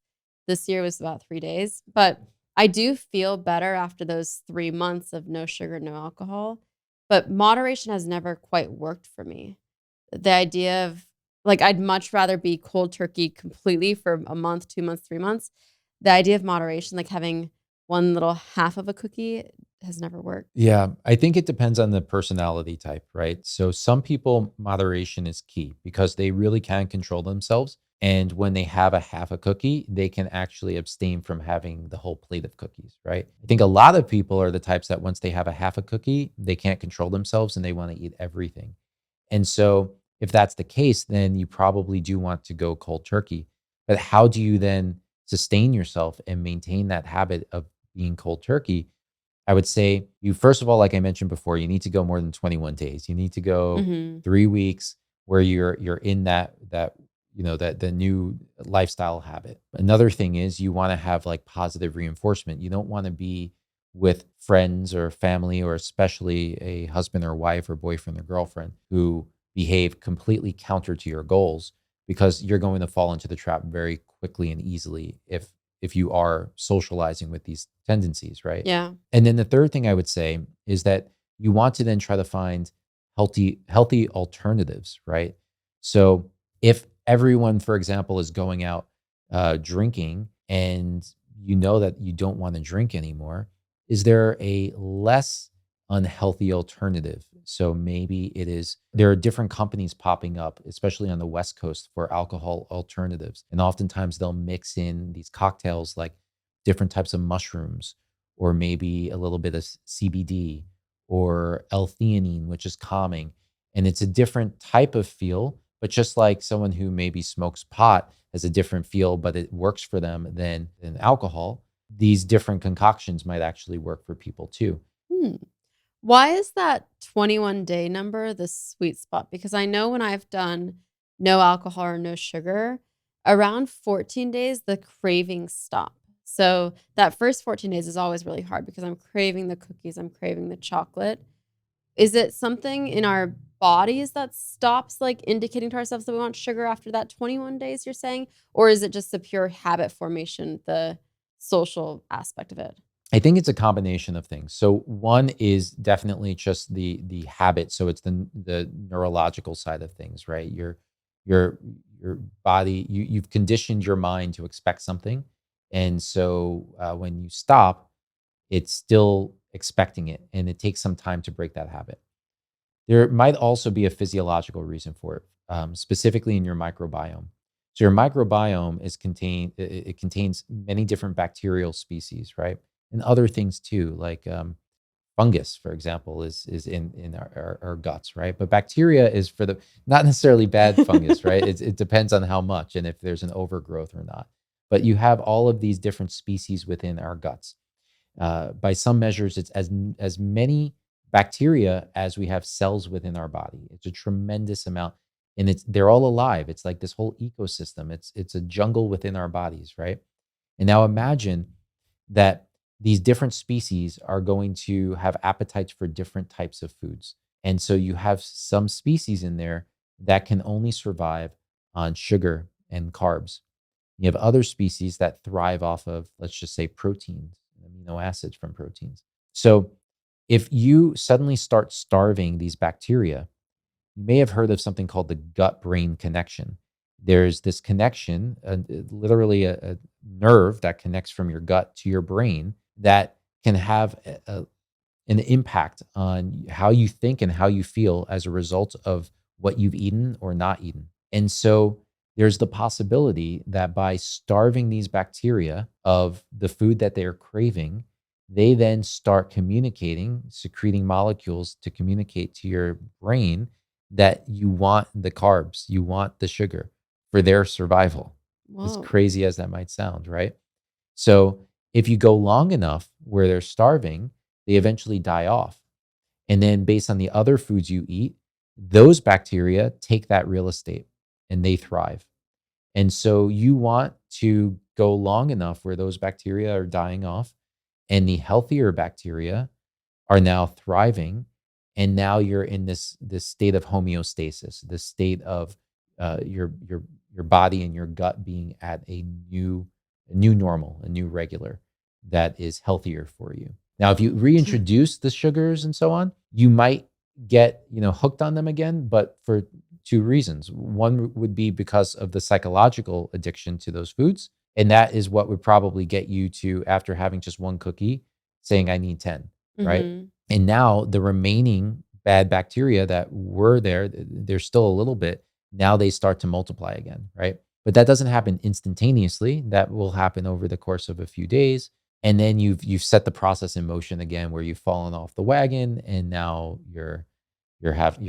Speaker 6: This year was about 3 days, but I do feel better after those 3 months of no sugar, no alcohol. But moderation has never quite worked for me. The idea of like, I'd much rather be cold turkey completely for a month, 2 months, 3 months. The idea of moderation, like having one little half of a cookie has never worked.
Speaker 1: Yeah, I think it depends on the personality type, right? So some people, moderation is key because they really can control themselves. And when they have a half a cookie, they can actually abstain from having the whole plate of cookies, right? I think a lot of people are the types that once they have a half a cookie, they can't control themselves and they want to eat everything. And so if that's the case, then you probably do want to go cold turkey. But how do you then sustain yourself and maintain that habit of being cold turkey? I would say you first of all, like I mentioned before, you need to go more than 21 days. You need to go
Speaker 6: Mhm.
Speaker 1: 3 weeks where you're in that the new lifestyle habit. Another thing is you want to have like positive reinforcement. You don't want to be with friends or family or especially a husband or wife or boyfriend or girlfriend who behave completely counter to your goals because you're going to fall into the trap very quickly and easily if if you are socializing with these tendencies, right?
Speaker 6: Yeah.
Speaker 1: And then the third thing I would say is that you want to then try to find healthy alternatives, right? So if everyone, for example, is going out drinking and you know that you don't want to drink anymore, is there a less unhealthy alternative? So maybe there are different companies popping up, especially on the West Coast, for alcohol alternatives. And oftentimes they'll mix in these cocktails like different types of mushrooms, or maybe a little bit of CBD or L-theanine, which is calming. And it's a different type of feel, but just like someone who maybe smokes pot has a different feel, but it works for them than alcohol, these different concoctions might actually work for people too.
Speaker 6: Hmm. Why is that 21-day number the sweet spot? Because I know when I've done no alcohol or no sugar, around 14 days, the cravings stop. So that first 14 days is always really hard because I'm craving the cookies, I'm craving the chocolate. Is it something in our bodies that stops, like, indicating to ourselves that we want sugar after that 21 days, you're saying? Or is it just the pure habit formation, the social aspect of it?
Speaker 1: I think it's a combination of things. So one is definitely just the habit. So it's the neurological side of things, right? Your your body, you've conditioned your mind to expect something, and so when you stop, it's still expecting it, and it takes some time to break that habit. There might also be a physiological reason for it, specifically in your microbiome. So your microbiome it contains many different bacterial species, right? And other things too, like fungus, for example, is in our guts, right? But bacteria is for the not necessarily bad fungus, right? It depends on how much and if there's an overgrowth or not. But you have all of these different species within our guts. By some measures, it's as many bacteria as we have cells within our body. It's a tremendous amount, and they're all alive. It's like this whole ecosystem. It's a jungle within our bodies, right? And now imagine that these different species are going to have appetites for different types of foods. And so you have some species in there that can only survive on sugar and carbs. You have other species that thrive off of, let's just say, proteins, amino acids from proteins. So if you suddenly start starving these bacteria, you may have heard of something called the gut brain connection. There's this connection, literally a nerve that connects from your gut to your brain that can have an impact on how you think and how you feel as a result of what you've eaten or not eaten. And so there's the possibility that by starving these bacteria of the food that they're craving, they then start communicating, secreting molecules to communicate to your brain that you want the carbs, you want the sugar for their survival. As
Speaker 6: Whoa.
Speaker 1: crazy as that might sound, right? So if you go long enough where they're starving, they eventually die off. And then based on the other foods you eat, those bacteria take that real estate and they thrive. And so you want to go long enough where those bacteria are dying off and the healthier bacteria are now thriving. And now you're in this state of homeostasis, this state of your body and your gut being at a new normal, a new regular that is healthier for you. Now, if you reintroduce the sugars and so on, you might get, hooked on them again, but for two reasons. One would be because of the psychological addiction to those foods. And that is what would probably get you to, after having just one cookie, saying, I need 10, right?
Speaker 6: Mhm.
Speaker 1: And now the remaining bad bacteria that were there, there's still a little bit. Now they start to multiply again, right? But that doesn't happen instantaneously. That will happen over the course of a few days. And then you've set the process in motion again where you've fallen off the wagon and now you're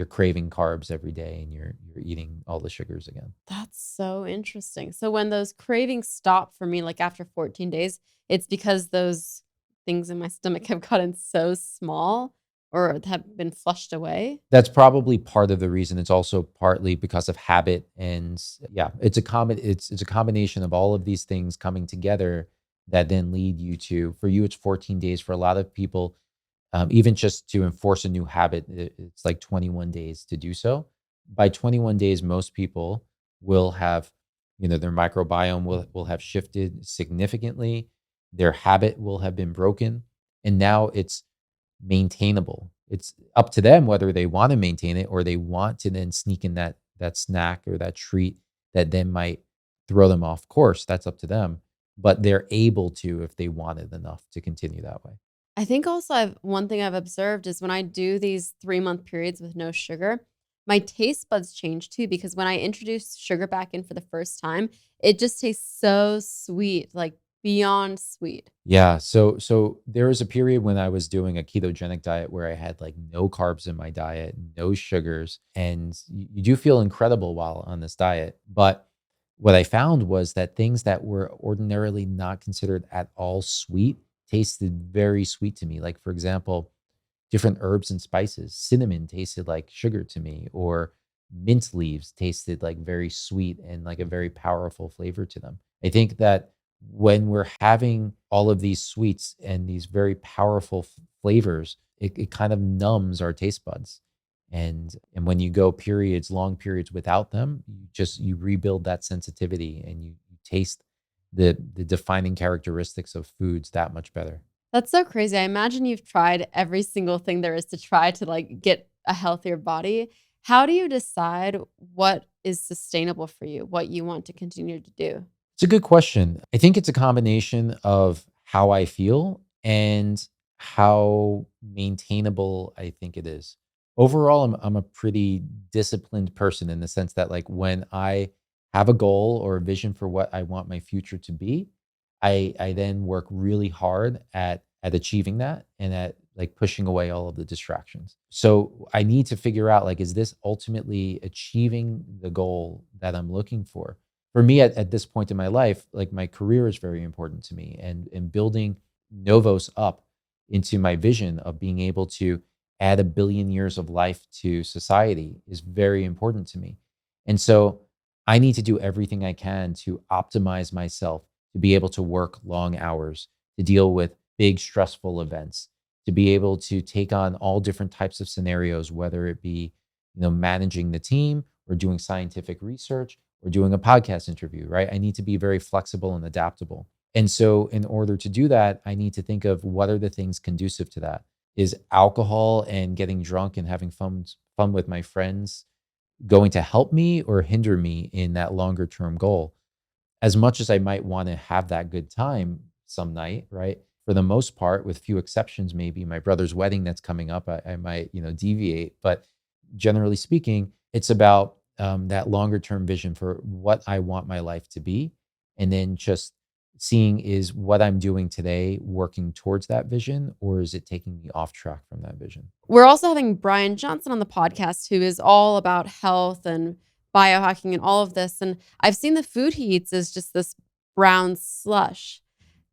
Speaker 1: craving carbs every day and you're eating all the sugars again.
Speaker 6: That's so interesting. So when those cravings stop for me, like after 14 days, it's because those things in my stomach have gotten so small or have been flushed away?
Speaker 1: That's probably part of the reason. It's also partly because of habit, and yeah, it's a combination of all of these things coming together that then lead you to, for you it's 14 days. For a lot of people, even just to enforce a new habit, it's like 21 days to do so. By 21 days, most people will have, Their microbiome will have shifted significantly. Their habit will have been broken. And now it's maintainable. It's up to them whether they want to maintain it or they want to then sneak in that snack or that treat that then might throw them off course. That's up to them. But they're able to if they wanted enough to continue that way.
Speaker 6: I think also one thing I've observed is when I do these 3-month periods with no sugar, my taste buds change too because when I introduce sugar back in for the first time, it just tastes so sweet, like beyond sweet.
Speaker 1: Yeah. So there was a period when I was doing a ketogenic diet where I had like no carbs in my diet, no sugars, and you do feel incredible while on this diet. But what I found was that things that were ordinarily not considered at all sweet tasted very sweet to me. Like, for example, different herbs and spices. Cinnamon tasted like sugar to me, or mint leaves tasted like very sweet and like a very powerful flavor to them. I think that when we're having all of these sweets and these very powerful flavors, it kind of numbs our taste buds. And when you go long periods without them, you rebuild that sensitivity and you taste the defining characteristics of foods that much better.
Speaker 6: That's so crazy. I imagine you've tried every single thing there is to try to like get a healthier body. How do you decide what is sustainable for you, what you want to continue to do?
Speaker 1: It's a good question. I think it's a combination of how I feel and how maintainable I think it is. Overall, I'm a pretty disciplined person in the sense that like when I have a goal or a vision for what I want my future to be, I then work really hard at achieving that and at like pushing away all of the distractions. So I need to figure out like, is this ultimately achieving the goal that I'm looking for? For me at this point in my life, like my career is very important to me and building Novos up into my vision of being able to add 1 billion years of life to society is very important to me. And so I need to do everything I can to optimize myself to be able to work long hours, to deal with big stressful events, to be able to take on all different types of scenarios, whether it be, managing the team or doing scientific research or doing a podcast interview, right? I need to be very flexible and adaptable. And so in order to do that, I need to think of what are the things conducive to that. Is alcohol and getting drunk and having fun with my friends going to help me or hinder me in that longer term goal? As much as I might want to have that good time some night, right? For the most part, with few exceptions, maybe my brother's wedding that's coming up, I might, deviate. But generally speaking, it's about that longer term vision for what I want my life to be. And then just seeing is what I'm doing today working towards that vision, or is it taking me off track from that vision?
Speaker 6: We're also having Brian Johnson on the podcast, who is all about health and biohacking and all of this. And I've seen the food he eats as just this brown slush.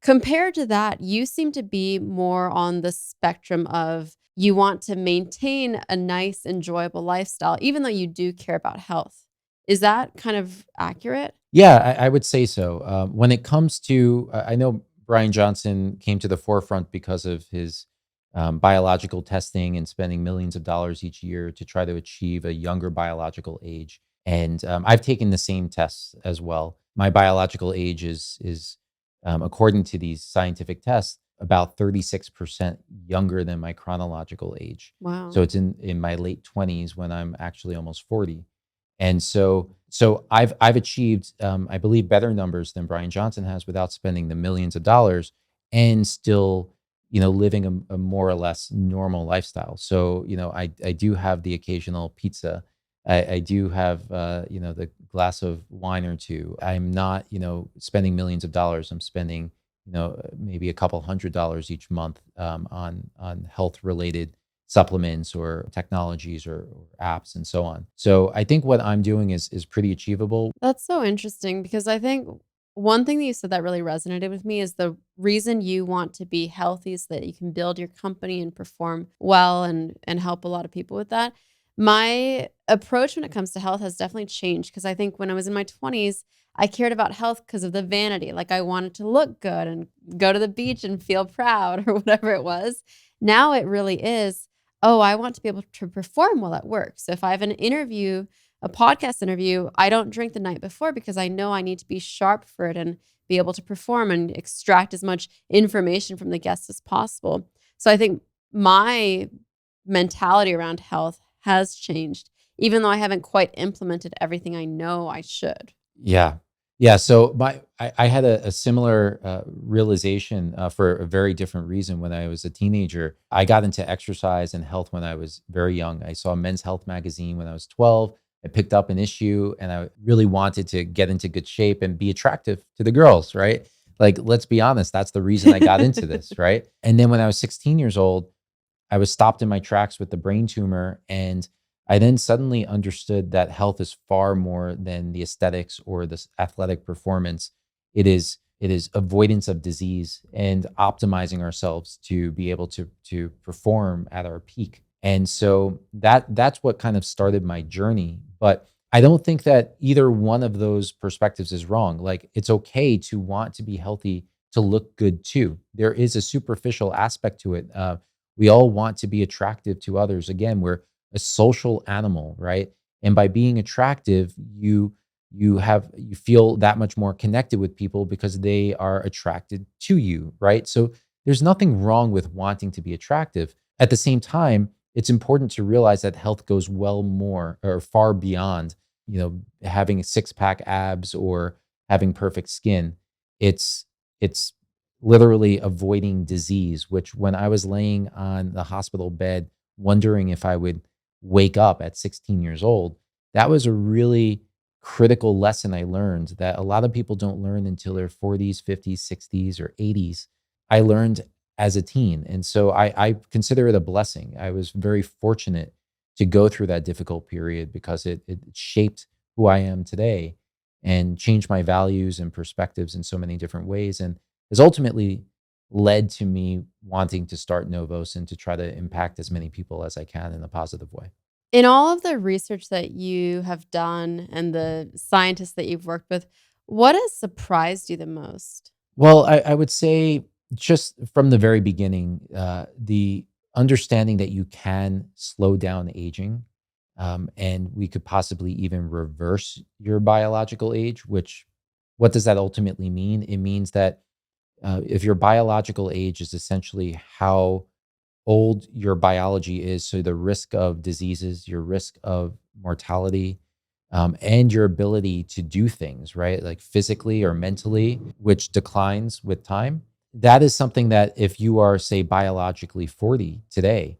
Speaker 6: Compared to that, you seem to be more on the spectrum of you want to maintain a nice, enjoyable lifestyle, even though you do care about health. Is that kind of accurate?
Speaker 1: Yeah, I would say so. When it comes to, I know Brian Johnson came to the forefront because of his biological testing and spending millions of dollars each year to try to achieve a younger biological age. And I've taken the same tests as well. My biological age is according to these scientific tests, about 36% younger than my chronological age.
Speaker 6: Wow.
Speaker 1: So it's in my late 20s when I'm actually almost 40. And so I've achieved, I believe, better numbers than Brian Johnson has without spending the millions of dollars and still, living a more or less normal lifestyle. So, I do have the occasional pizza. I do have, the glass of wine or two. I'm not, spending millions of dollars. I'm spending, maybe a couple $100 each month on health related supplements or technologies or apps and so on. So I think what I'm doing is pretty achievable.
Speaker 6: That's so interesting because I think one thing that you said that really resonated with me is the reason you want to be healthy so that you can build your company and perform well and help a lot of people with that. My approach when it comes to health has definitely changed because I think when I was in my 20s, I cared about health because of the vanity. Like I wanted to look good and go to the beach and feel proud or whatever it was. Now it really is, oh, I want to be able to perform well at work. So if I have an interview a podcast interview, I don't drink the night before because I know I need to be sharp for it and be able to perform and extract as much information from the guests as possible. So I think my mentality around health has changed, even though I haven't quite implemented everything I know I should.
Speaker 1: Yeah. Yeah. So I had a similar realization for a very different reason when I was a teenager. I got into exercise and health when I was very young. I saw Men's Health magazine when I was 12. I picked up an issue and I really wanted to get into good shape and be attractive to the girls, right? Like, let's be honest, that's the reason I got into this, right? And then when I was 16 years old, I was stopped in my tracks with the brain tumor. And I then suddenly understood that health is far more than the aesthetics or this athletic performance. It is avoidance of disease and optimizing ourselves to be able to perform at our peak. And so that's what kind of started my journey. But I don't think that either one of those perspectives is wrong. Like, it's okay to want to be healthy, to look good too. There is a superficial aspect to it. We all want to be attractive to others. Again, we're a social animal, right? And by being attractive, you feel that much more connected with people because they are attracted to you, right? So there's nothing wrong with wanting to be attractive. At the same time, it's important to realize that health goes well more or far beyond, having a six-pack abs or having perfect skin. It's literally avoiding disease, which when I was laying on the hospital bed, wondering if I would wake up at 16 years old, that was a really critical lesson I learned that a lot of people don't learn until their 40s, 50s, 60s, or 80s. I learned as a teen. And so I consider it a blessing. I was very fortunate to go through that difficult period because it shaped who I am today and changed my values and perspectives in so many different ways. And has ultimately led to me wanting to start Novos and to try to impact as many people as I can in a positive way.
Speaker 6: In all of the research that you have done and the scientists that you've worked with, what has surprised you the most?
Speaker 1: Well, I would say just from the very beginning, the understanding that you can slow down aging, and we could possibly even reverse your biological age, which what does that ultimately mean? It means that if your biological age is essentially how old your biology is, so the risk of diseases, your risk of mortality, and your ability to do things, right? Like physically or mentally, which declines with time. That is something that if you are, say, biologically 40 today,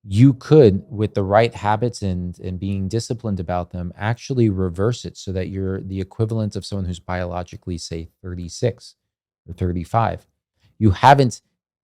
Speaker 1: you could, with the right habits and being disciplined about them, actually reverse it so that you're the equivalent of someone who's biologically, say, 36 or 35. You haven't,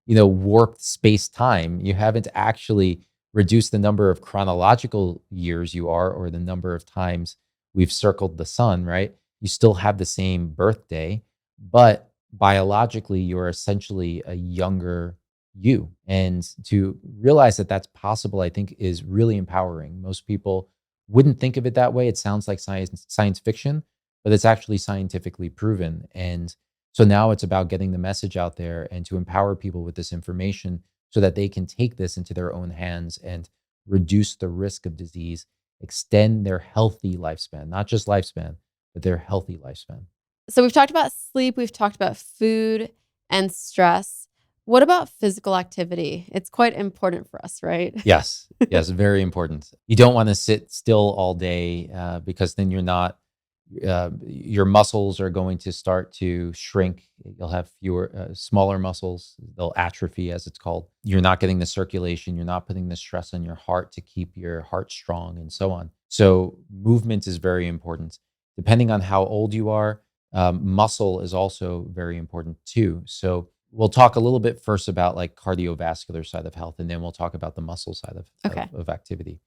Speaker 1: warped space time. You haven't actually reduced the number of chronological years you are or the number of times we've circled the sun, right? You still have the same birthday, but biologically, you're essentially a younger you. And to realize that that's possible, I think is really empowering. Most people wouldn't think of it that way. It sounds like science fiction, but it's actually scientifically proven. And so now it's about getting the message out there and to empower people with this information so that they can take this into their own hands and reduce the risk of disease, extend their healthy lifespan, not just lifespan, but their healthy lifespan.
Speaker 6: So we've talked about sleep, we've talked about food and stress. What about physical activity? It's quite important for us, right?
Speaker 1: Yes, yes, very important. You don't want to sit still all day because then your muscles are going to start to shrink. You'll have smaller muscles. They'll atrophy, as it's called. You're not getting the circulation. You're not putting the stress on your heart to keep your heart strong and so on. So movement is very important. Depending on how old you are, muscle is also very important too. So we'll talk a little bit first about like cardiovascular side of health, and then we'll talk about the muscle side of activity.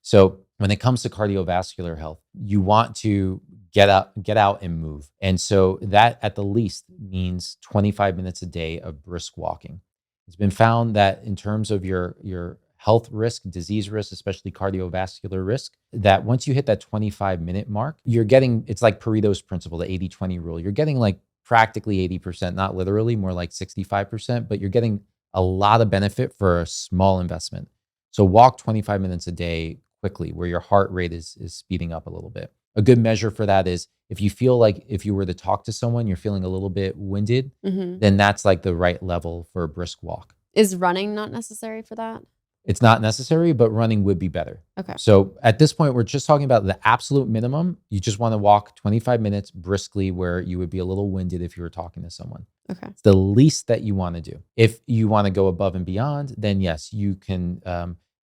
Speaker 1: So when it comes to cardiovascular health, you want to get out and move. And so that at the least means 25 minutes a day of brisk walking. It's been found that in terms of your health risk, disease risk, especially cardiovascular risk, that once you hit that 25-minute mark, it's like Pareto's principle, the 80-20 rule. You're getting like practically 80%, not literally, more like 65%, but you're getting a lot of benefit for a small investment. So walk 25 minutes a day quickly, where your heart rate is speeding up a little bit. A good measure for that is if you feel like if you were to talk to someone, you're feeling a little bit winded, then that's like the right level for a brisk walk.
Speaker 6: Is running not necessary for that?
Speaker 1: It's not necessary, but running would be better.
Speaker 6: Okay.
Speaker 1: So at this point, we're just talking about the absolute minimum. You just want to walk 25 minutes briskly where you would be a little winded if you were talking to someone.
Speaker 6: Okay.
Speaker 1: It's the least that you want to do. If you want to go above and beyond, then yes, you can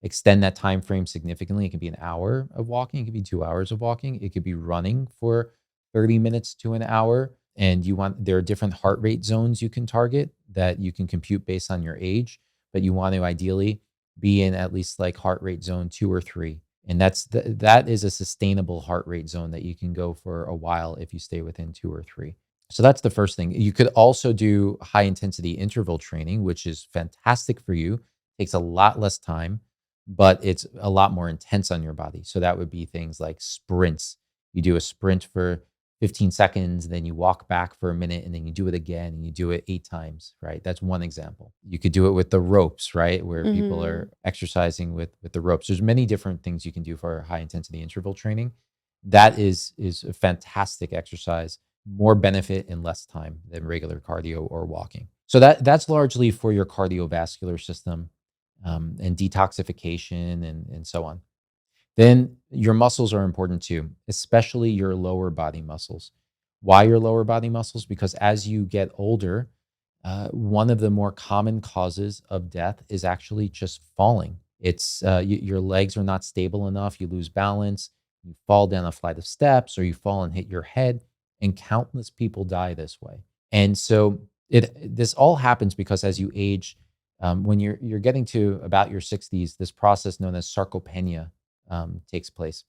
Speaker 1: extend that time frame significantly. It can be an hour of walking. It could be 2 hours of walking. It could be running for 30 minutes to an hour. And there are different heart rate zones you can target that you can compute based on your age, but you want to ideally be in at least like heart rate zone 2 or 3. And that is a sustainable heart rate zone that you can go for a while if you stay within 2 or 3. So that's the first thing. You could also do high intensity interval training, which is fantastic for you. Takes a lot less time, but it's a lot more intense on your body. So that would be things like sprints. You do a sprint for 15 seconds, then you walk back for a minute, and then you do it again, and you do it 8 times, right? That's one example. You could do it with the ropes, right? Where people are exercising with the ropes. There's many different things you can do for high intensity interval training. That is a fantastic exercise, more benefit in less time than regular cardio or walking. So that's largely for your cardiovascular system and detoxification and so on. Then your muscles are important too, especially your lower body muscles. Why your lower body muscles? Because as you get older, one of the more common causes of death is actually just falling. It's your legs are not stable enough. You lose balance. You fall down a flight of steps, or you fall and hit your head. And countless people die this way. And so this all happens because as you age, when you're getting to about your 60s, this process known as sarcopenia takes place.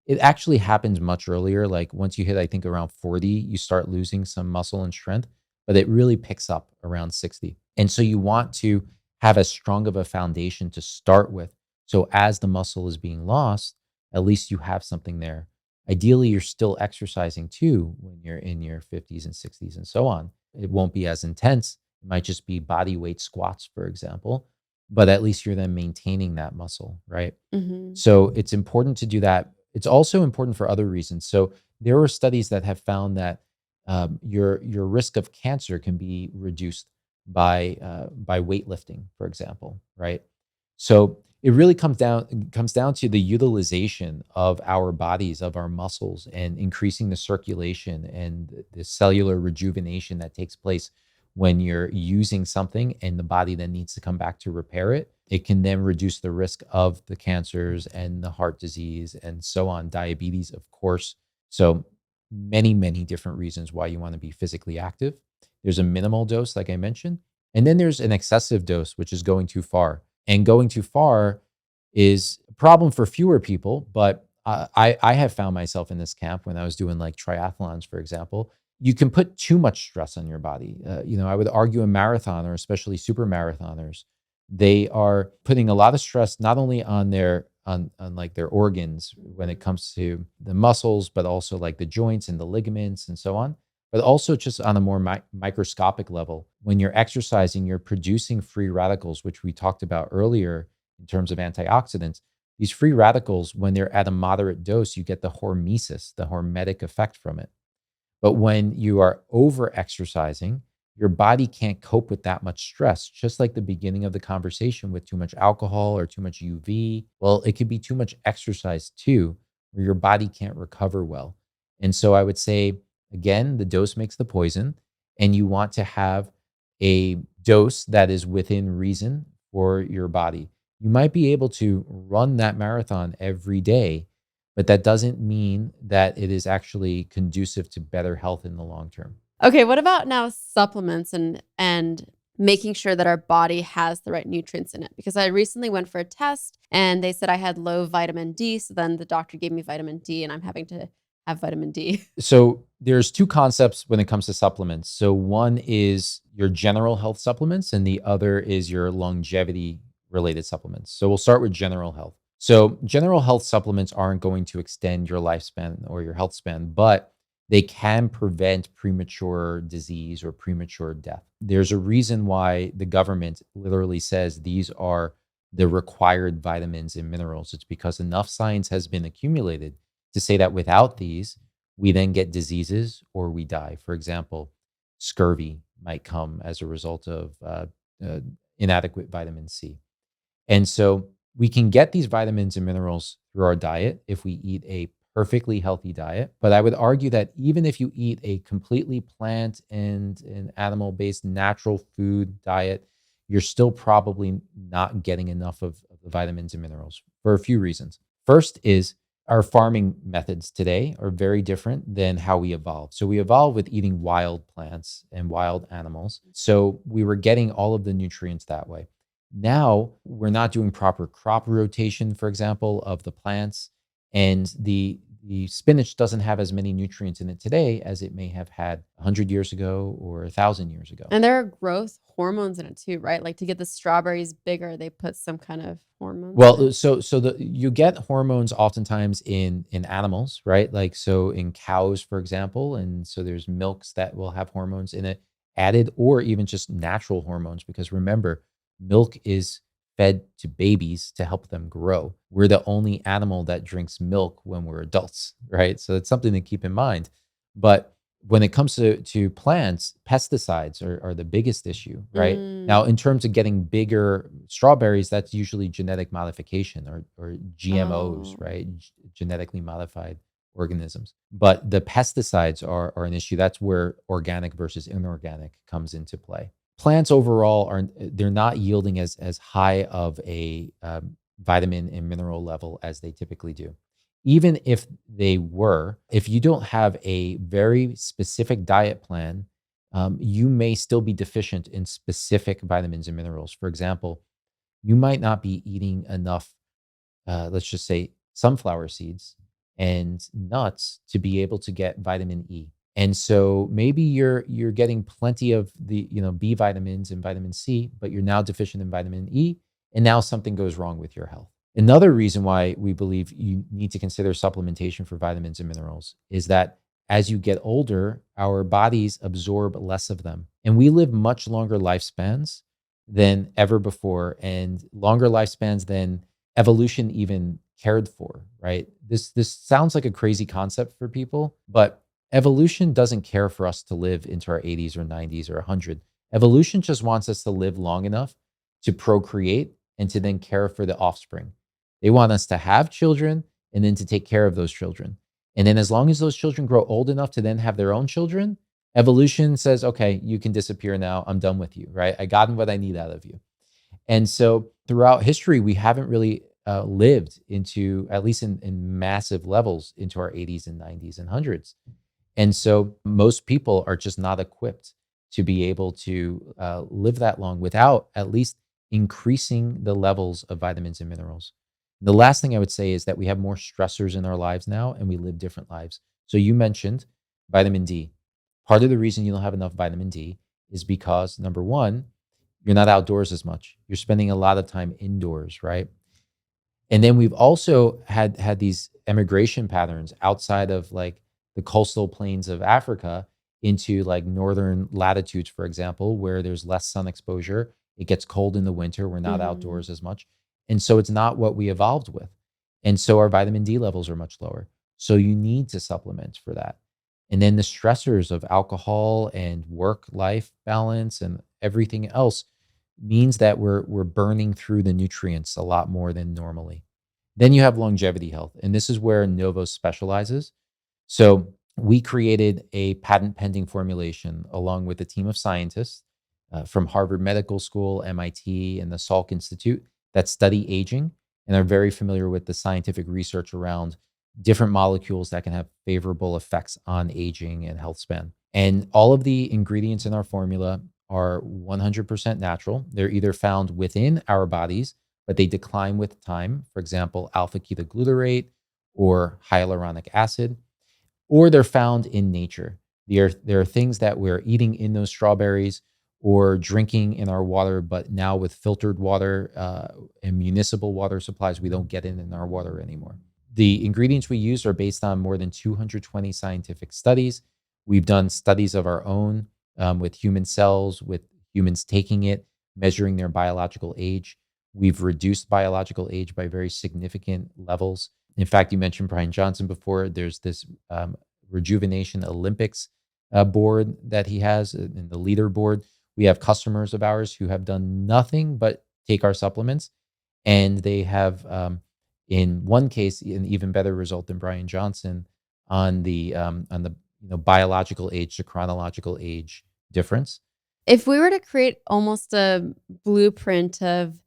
Speaker 1: It actually happens much earlier. Like once you hit, I think around 40, you start losing some muscle and strength, but it really picks up around 60. And so you want to have as strong of a foundation to start with. So as the muscle is being lost, at least you have something there. Ideally, you're still exercising too when you're in your 50s and 60s and so on. It won't be as intense. It might just be body weight squats, for example, but at least you're then maintaining that muscle, right? So it's important to do that. It's also important for other reasons. So there are studies that have found that your risk of cancer can be reduced by weightlifting, for example, right? So it really comes down to the utilization of our bodies, of our muscles, and increasing the circulation and the cellular rejuvenation that takes place when you're using something and the body then needs to come back to repair it. It can then reduce the risk of the cancers and the heart disease and so on, diabetes, of course. So many, many different reasons why you want to be physically active. There's a minimal dose, like I mentioned, and then there's an excessive dose, which is going too far. And going too far is a problem for fewer people, but I have found myself in this camp when I was doing like triathlons, for example. You can put too much stress on your body. I would argue a marathoner, especially super marathoners, they are putting a lot of stress not only on like their organs when it comes to the muscles, but also like the joints and the ligaments and so on, but also just on a more microscopic level. When you're exercising, you're producing free radicals, which we talked about earlier in terms of antioxidants. These free radicals, when they're at a moderate dose, you get the hormesis, the hormetic effect from it. But when you are over exercising, your body can't cope with that much stress, just like the beginning of the conversation with too much alcohol or too much UV. Well, it could be too much exercise too, where your body can't recover well. And so I would say, again, the dose makes the poison, and you want to have a dose that is within reason for your body. You might be able to run that marathon every day, but that doesn't mean that it is actually conducive to better health in the long term.
Speaker 6: Okay, what about now supplements and making sure that our body has the right nutrients in it? Because I recently went for a test and they said I had low vitamin D. So then the doctor gave me vitamin D and I'm having to have vitamin D.
Speaker 1: So there's two concepts when it comes to supplements. So one is your general health supplements and the other is your longevity related supplements. So we'll start with general health. So general health supplements aren't going to extend your lifespan or your health span, but they can prevent premature disease or premature death. There's a reason why the government literally says these are the required vitamins and minerals. It's because enough science has been accumulated to say that without these, we then get diseases or we die. For example, scurvy might come as a result of uh, inadequate vitamin C. And so we can get these vitamins and minerals through our diet if we eat a perfectly healthy diet. But I would argue that even if you eat a completely plant and an animal based natural food diet, you're still probably not getting enough of the vitamins and minerals for a few reasons. First is our farming methods today are very different than how we evolved. So we evolved with eating wild plants and wild animals. So we were getting all of the nutrients that way. Now we're not doing proper crop rotation, for example, of the plants, and the spinach doesn't have as many nutrients in it today as it may have had 100 years ago or 1,000 years ago.
Speaker 6: And there are growth hormones in it too, right? Like to get the strawberries bigger, they put some kind of hormones.
Speaker 1: Well, so you get hormones oftentimes in animals, right? Like so in cows, for example, and so there's milks that will have hormones in it added, or even just natural hormones. Because remember, milk is fed to babies to help them grow. We're the only animal that drinks milk when we're adults, right? So it's something to keep in mind. But when it comes to plants, pesticides are the biggest issue, right? Now, in terms of getting bigger strawberries, that's usually genetic modification or GMOs,
Speaker 6: Oh.
Speaker 1: right? Genetically modified organisms. But the pesticides are an issue. That's where organic versus inorganic comes into play. Plants overall they're not yielding as high of a vitamin and mineral level as they typically do. Even if they were, if you don't have a very specific diet plan, you may still be deficient in specific vitamins and minerals. For example, you might not be eating enough, let's just say, sunflower seeds and nuts to be able to get vitamin E. And so maybe you're getting plenty of the B vitamins and vitamin C, but you're now deficient in vitamin E, and now something goes wrong with your health. Another reason why we believe you need to consider supplementation for vitamins and minerals is that as you get older, our bodies absorb less of them, and we live much longer lifespans than ever before, and longer lifespans than evolution even cared for. Right? This sounds like a crazy concept for people, but evolution doesn't care for us to live into our 80s or 90s or 100. Evolution just wants us to live long enough to procreate and to then care for the offspring. They want us to have children and then to take care of those children. And then as long as those children grow old enough to then have their own children, evolution says, okay, you can disappear now. I'm done with you, right? I gotten what I need out of you. And so throughout history, we haven't really lived into, at least in massive levels, into our 80s and 90s and 100s. And so most people are just not equipped to be able to live that long without at least increasing the levels of vitamins and minerals. The last thing I would say is that we have more stressors in our lives now and we live different lives. So you mentioned vitamin D. Part of the reason you don't have enough vitamin D is because, number one, you're not outdoors as much. You're spending a lot of time indoors, right? And then we've also had these emigration patterns outside of like the coastal plains of Africa into like northern latitudes, for example, where there's less sun exposure. It gets cold in the winter. We're not outdoors as much. And so it's not what we evolved with. And so our vitamin D levels are much lower. So you need to supplement for that. And then the stressors of alcohol and work life balance and everything else means that we're burning through the nutrients a lot more than normally. Then you have longevity health, and this is where NOVOS specializes. So we created a patent pending formulation along with a team of scientists from Harvard Medical School, MIT, and the Salk Institute that study aging and are very familiar with the scientific research around different molecules that can have favorable effects on aging and health span. And all of the ingredients in our formula are 100% natural. They're either found within our bodies, but they decline with time. For example, alpha ketoglutarate or hyaluronic acid, or they're found in nature. There are things that we're eating in those strawberries or drinking in our water, but now with filtered water and municipal water supplies, we don't get it in our water anymore. The ingredients we use are based on more than 220 scientific studies. We've done studies of our own with human cells, with humans taking it, measuring their biological age. We've reduced biological age by very significant levels. In fact, you mentioned Brian Johnson before. There's this Rejuvenation Olympics board that he has in the leaderboard. We have customers of ours who have done nothing but take our supplements, and they have, in one case, an even better result than Brian Johnson on the biological age to chronological age difference.
Speaker 6: If we were to create almost a blueprint of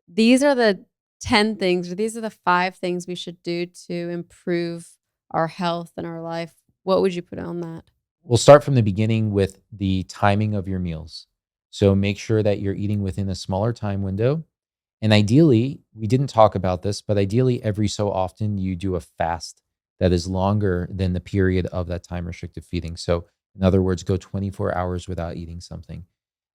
Speaker 6: these are the 10 things or these are the 5 things we should do to improve our health and our life, what would you put on that?
Speaker 1: We'll start from the beginning with the timing of your meals. So make sure that you're eating within a smaller time window. And ideally, we didn't talk about this, but ideally, every so often you do a fast that is longer than the period of that time restricted feeding. So, in other words, go 24 hours without eating something.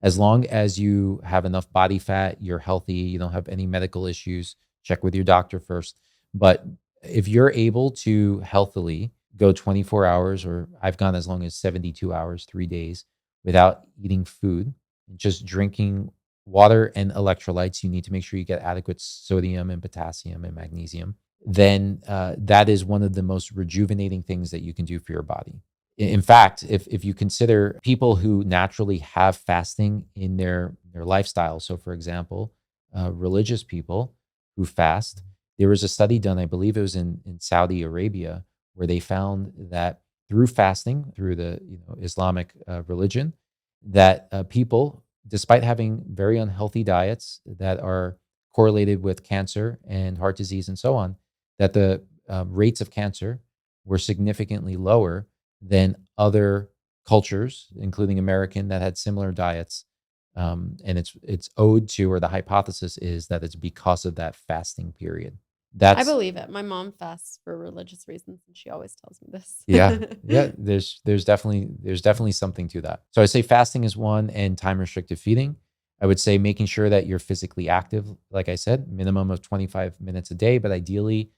Speaker 1: As long as you have enough body fat, you're healthy, you don't have any medical issues, check with your doctor first. But if you're able to healthily go 24 hours, or I've gone as long as 72 hours, 3 days, without eating food, just drinking water and electrolytes, you need to make sure you get adequate sodium and potassium and magnesium, then that is one of the most rejuvenating things that you can do for your body. In fact, if you consider people who naturally have fasting in their lifestyle, so for example, religious people who fast, there was a study done, I believe it was in Saudi Arabia, where they found that through fasting, through the Islamic religion, that people, despite having very unhealthy diets that are correlated with cancer and heart disease and so on, that the rates of cancer were significantly lower than other cultures, including American, that had similar diets. And it's owed to, or the hypothesis is that it's because of that fasting period.
Speaker 6: I believe it. My mom fasts for religious reasons, and she always tells me this.
Speaker 1: Yeah. There's definitely something to that. So I say fasting is one, and time restricted feeding. I would say making sure that you're physically active. Like I said, minimum of 25 minutes a day, but ideally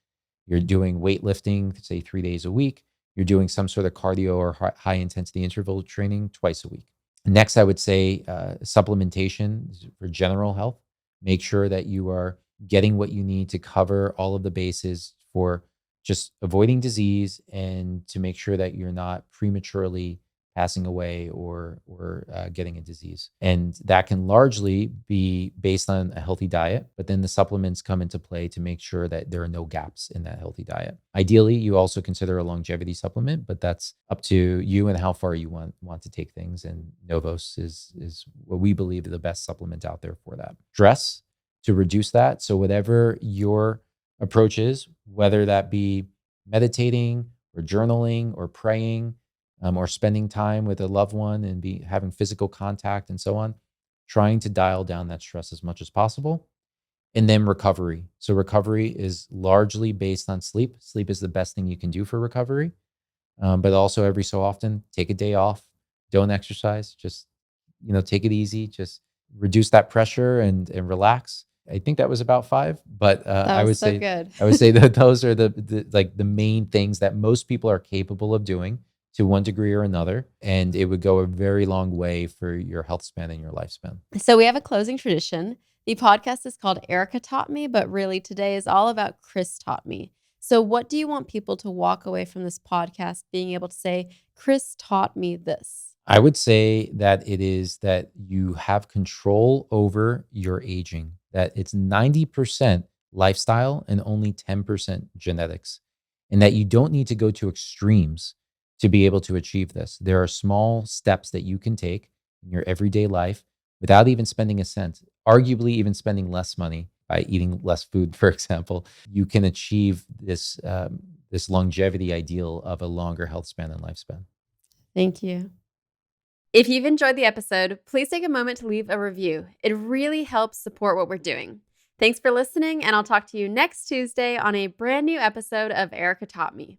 Speaker 1: you're doing weightlifting, say 3 days a week. You're doing some sort of cardio or high intensity interval training twice a week. Next, I would say supplementation for general health. Make sure that you are getting what you need to cover all of the bases for just avoiding disease, and to make sure that you're not prematurely passing away or getting a disease. And that can largely be based on a healthy diet, but then the supplements come into play to make sure that there are no gaps in that healthy diet. Ideally, you also consider a longevity supplement, but that's up to you and how far you want to take things. And NOVOS is what we believe is the best supplement out there for that. Stress, to reduce that. So whatever your approach is, whether that be meditating or journaling or praying, or spending time with a loved one and having physical contact and so on, trying to dial down that stress as much as possible. And then recovery. So recovery is largely based on sleep. Sleep is the best thing you can do for recovery. But also every so often, take a day off, don't exercise, just, take it easy, just reduce that pressure and relax. I think that was about 5, but I would say
Speaker 6: good.
Speaker 1: I would say that those are the main things that most people are capable of doing to one degree or another, and it would go a very long way for your health span and your lifespan.
Speaker 6: So we have a closing tradition. The podcast is called Erica Taught Me, but really today is all about Chris Taught Me. So what do you want people to walk away from this podcast being able to say, Chris taught me this?
Speaker 1: I would say that it is that you have control over your aging, that it's 90% lifestyle and only 10% genetics, and that you don't need to go to extremes to be able to achieve this. There are small steps that you can take in your everyday life without even spending a cent, arguably even spending less money by eating less food, for example. You can achieve this longevity ideal of a longer health span and lifespan.
Speaker 6: Thank you. If you've enjoyed the episode, please take a moment to leave a review. It really helps support what we're doing. Thanks for listening, and I'll talk to you next Tuesday on a brand new episode of Erica Taught Me.